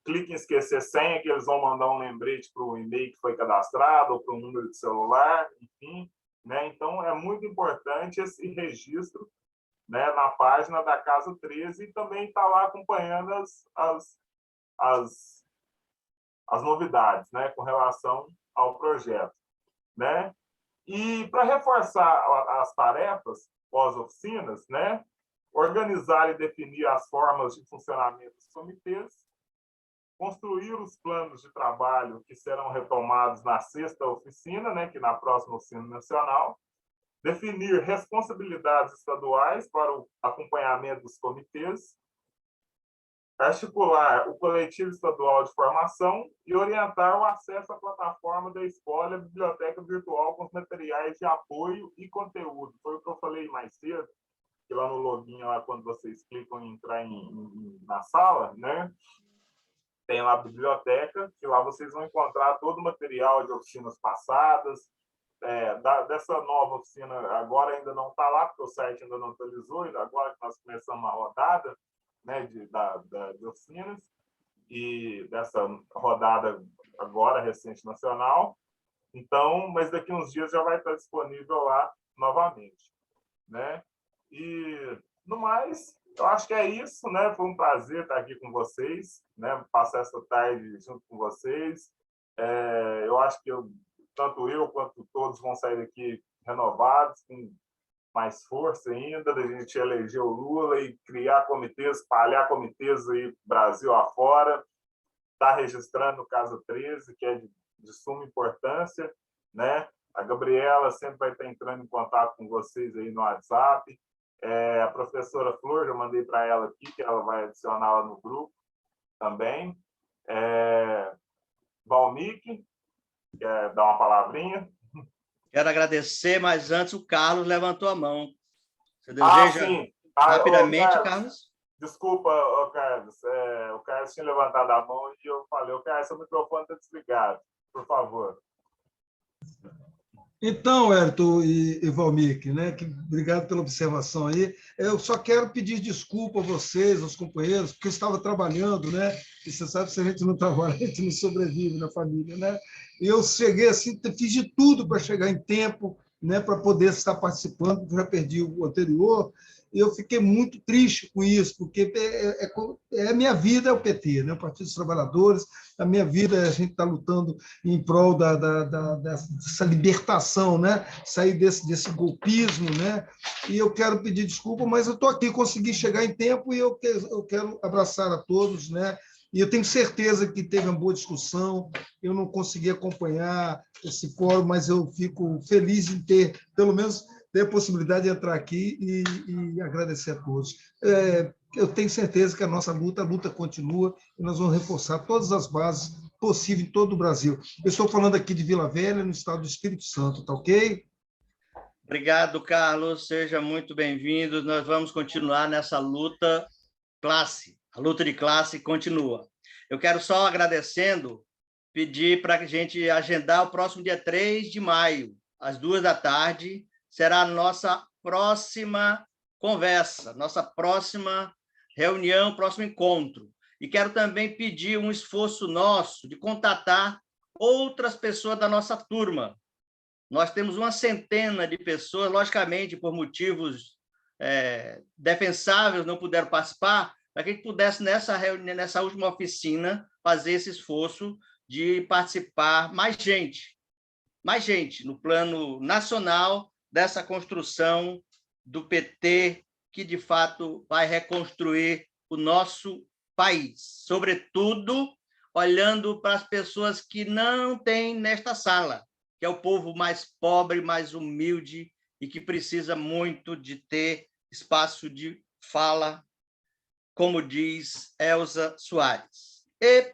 clique em esquecer senha, que eles vão mandar um lembrete para o e-mail que foi cadastrado, ou para um número de celular, enfim, né? Então, é muito importante esse registro, né, na página da Casa 13, e também está lá acompanhando as novidades, né, com relação ao projeto, né? E para reforçar as tarefas pós-oficinas, né, organizar e definir as formas de funcionamento dos comitês, construir os planos de trabalho que serão retomados na 6ª oficina, né, que na próxima oficina nacional, definir responsabilidades estaduais para o acompanhamento dos comitês, articular o coletivo estadual de formação e orientar o acesso à plataforma da escola e biblioteca virtual com os materiais de apoio e conteúdo. Foi o que eu falei mais cedo, que lá no login, lá, quando vocês clicam em entrar na sala, né, tem lá a biblioteca, que lá vocês vão encontrar todo o material de oficinas passadas. Dessa nova oficina, agora ainda não está lá, porque o site ainda não atualizou, agora que nós começamos a rodada, né, de oficinas, e dessa rodada agora, recente, nacional. Então, mas daqui uns dias já vai estar disponível lá novamente, né? E, no mais, eu acho que é isso, né? Foi um prazer estar aqui com vocês, né? Passar essa tarde junto com vocês. Eu acho que tanto eu quanto todos vão sair daqui renovados, com mais força ainda, da gente eleger o Lula e criar comitês, espalhar comitês aí Brasil afora, está registrando o Casa 13, que é de suma importância, né? A Gabriela sempre vai estar entrando em contato com vocês aí no WhatsApp. A professora Flor, já mandei para ela aqui, que ela vai adicioná-la no grupo também. Valmik, quer dar uma palavrinha? Quero agradecer, mas antes o Carlos levantou a mão. Você deseja sim. rapidamente, Carlos? Desculpa, Carlos. O Carlos tinha levantado a mão e eu falei, Carlos, seu microfone está desligado, por favor. Então, Hérito e Valmir, né, obrigado pela observação aí. Eu só quero pedir desculpa a vocês, aos companheiros, porque eu estava trabalhando, né? E você sabe, se a gente não trabalha, a gente não sobrevive na família, né? E eu cheguei assim, fiz de tudo para chegar em tempo, né, para poder estar participando, porque já perdi o anterior. E eu fiquei muito triste com isso, porque a minha vida é o PT, né? O Partido dos Trabalhadores, a minha vida a gente está lutando em prol dessa libertação, né? Sair desse golpismo, né? E eu quero pedir desculpa, mas eu estou aqui, consegui chegar em tempo e eu quero abraçar a todos, né? E eu tenho certeza que teve uma boa discussão, eu não consegui acompanhar esse fórum, mas eu fico feliz em ter, pelo menos, ter a possibilidade de entrar aqui e agradecer a todos. Eu tenho certeza que a luta continua e nós vamos reforçar todas as bases possíveis em todo o Brasil. Eu estou falando aqui de Vila Velha, no estado do Espírito Santo, tá ok? Obrigado, Carlos. Seja muito bem-vindo. Nós vamos continuar nessa luta classe. A luta de classe continua. Eu quero só, agradecendo, pedir para a gente agendar o próximo dia 3 de maio, às 14h, será a nossa próxima conversa, nossa próxima reunião, próximo encontro. E quero também pedir um esforço nosso de contatar outras pessoas da nossa turma. Nós temos uma centena de pessoas, logicamente, por motivos defensáveis, não puderam participar, para que a gente pudesse, nessa reunião, nessa última oficina, fazer esse esforço de participar mais gente, no plano nacional, dessa construção do PT, que, de fato, vai reconstruir o nosso país. Sobretudo, olhando para as pessoas que não têm nesta sala, que é o povo mais pobre, mais humilde e que precisa muito de ter espaço de fala, como diz Elza Soares. E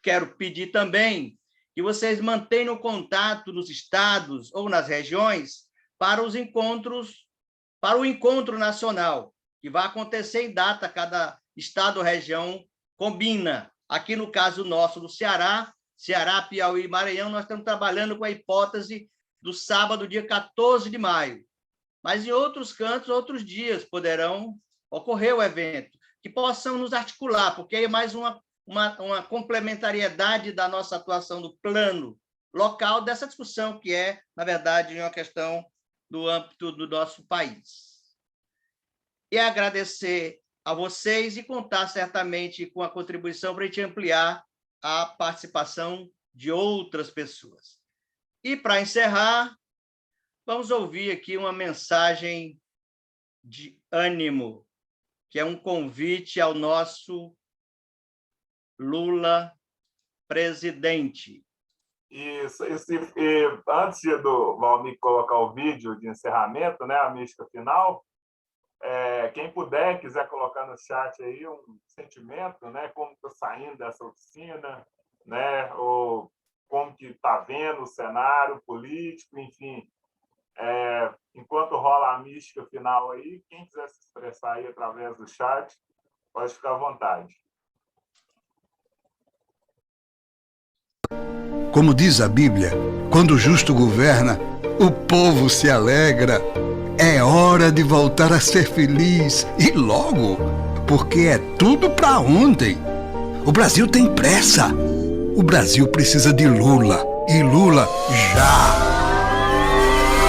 quero pedir também que vocês mantenham contato nos estados ou nas regiões para os encontros, para o encontro nacional, que vai acontecer em data, cada estado ou região combina. Aqui, no caso nosso, do Ceará, Piauí e Maranhão, nós estamos trabalhando com a hipótese do sábado, dia 14 de maio. Mas em outros cantos, outros dias poderão ocorrer o evento, que possam nos articular, porque é mais uma complementariedade da nossa atuação do plano local dessa discussão, que é, na verdade, uma questão do âmbito do nosso país. E agradecer a vocês e contar certamente com a contribuição para a gente ampliar a participação de outras pessoas. E, para encerrar, vamos ouvir aqui uma mensagem de ânimo, que é um convite ao nosso Lula presidente. Isso. Antes do Valmir colocar o vídeo de encerramento, né, a mística final, quem puder, quiser colocar no chat aí um sentimento, né, como está saindo dessa oficina, né, ou como que está vendo o cenário político, enfim. Enquanto rola a mística final aí, quem quiser se expressar aí através do chat, pode ficar à vontade. Como diz a Bíblia, quando o justo governa, o povo se alegra. É hora de voltar a ser feliz, e logo, porque é tudo para ontem. O Brasil tem pressa. O Brasil precisa de Lula, e Lula já.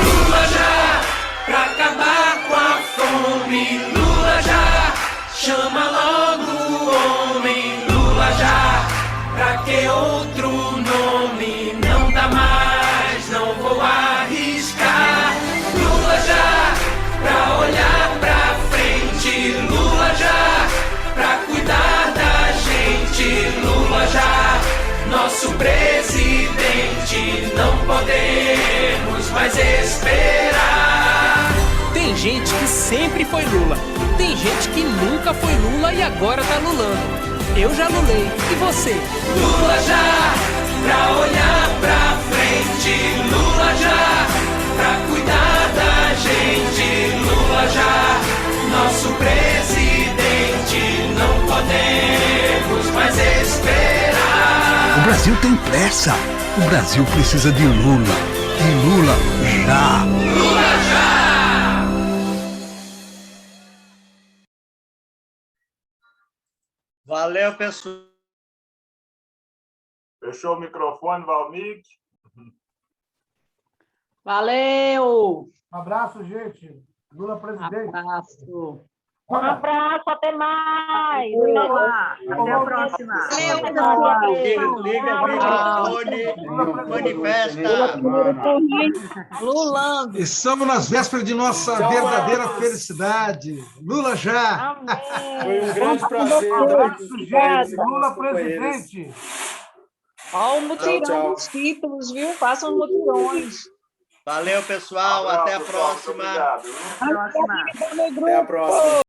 Lula já, pra acabar com a fome. Lula já, chama logo o homem. Lula já, pra que outro nome? Não dá mais, não vou arriscar. Lula já, pra olhar pra frente. Lula já, pra cuidar da gente. Lula já, nosso presidente. Não podemos mais esperar. Tem gente que sempre foi Lula, tem gente que nunca foi Lula e agora tá lulando. Eu já lulei, e você? Lula já, pra olhar pra frente. Lula já, pra cuidar da gente. Lula já, nosso presidente. Não podemos mais esperar. O Brasil tem pressa. O Brasil precisa de Lula. e Lula já! Lula já! Valeu, pessoal. Fechou o microfone, Valmir. Valeu! Um abraço, gente. Lula presidente. Abraço. Um abraço, até mais. Até a próxima. Liga o microfone, manifesta. Lulando. E estamos nas vésperas de nossa verdadeira felicidade. Lula já! Foi um grande prazer. Lula presidente. Ó, o mutirão Tchau. dos títulos, viu? Façam mutirões. Valeu, pessoal. Até a próxima. Obrigado. Próxima. Até a próxima.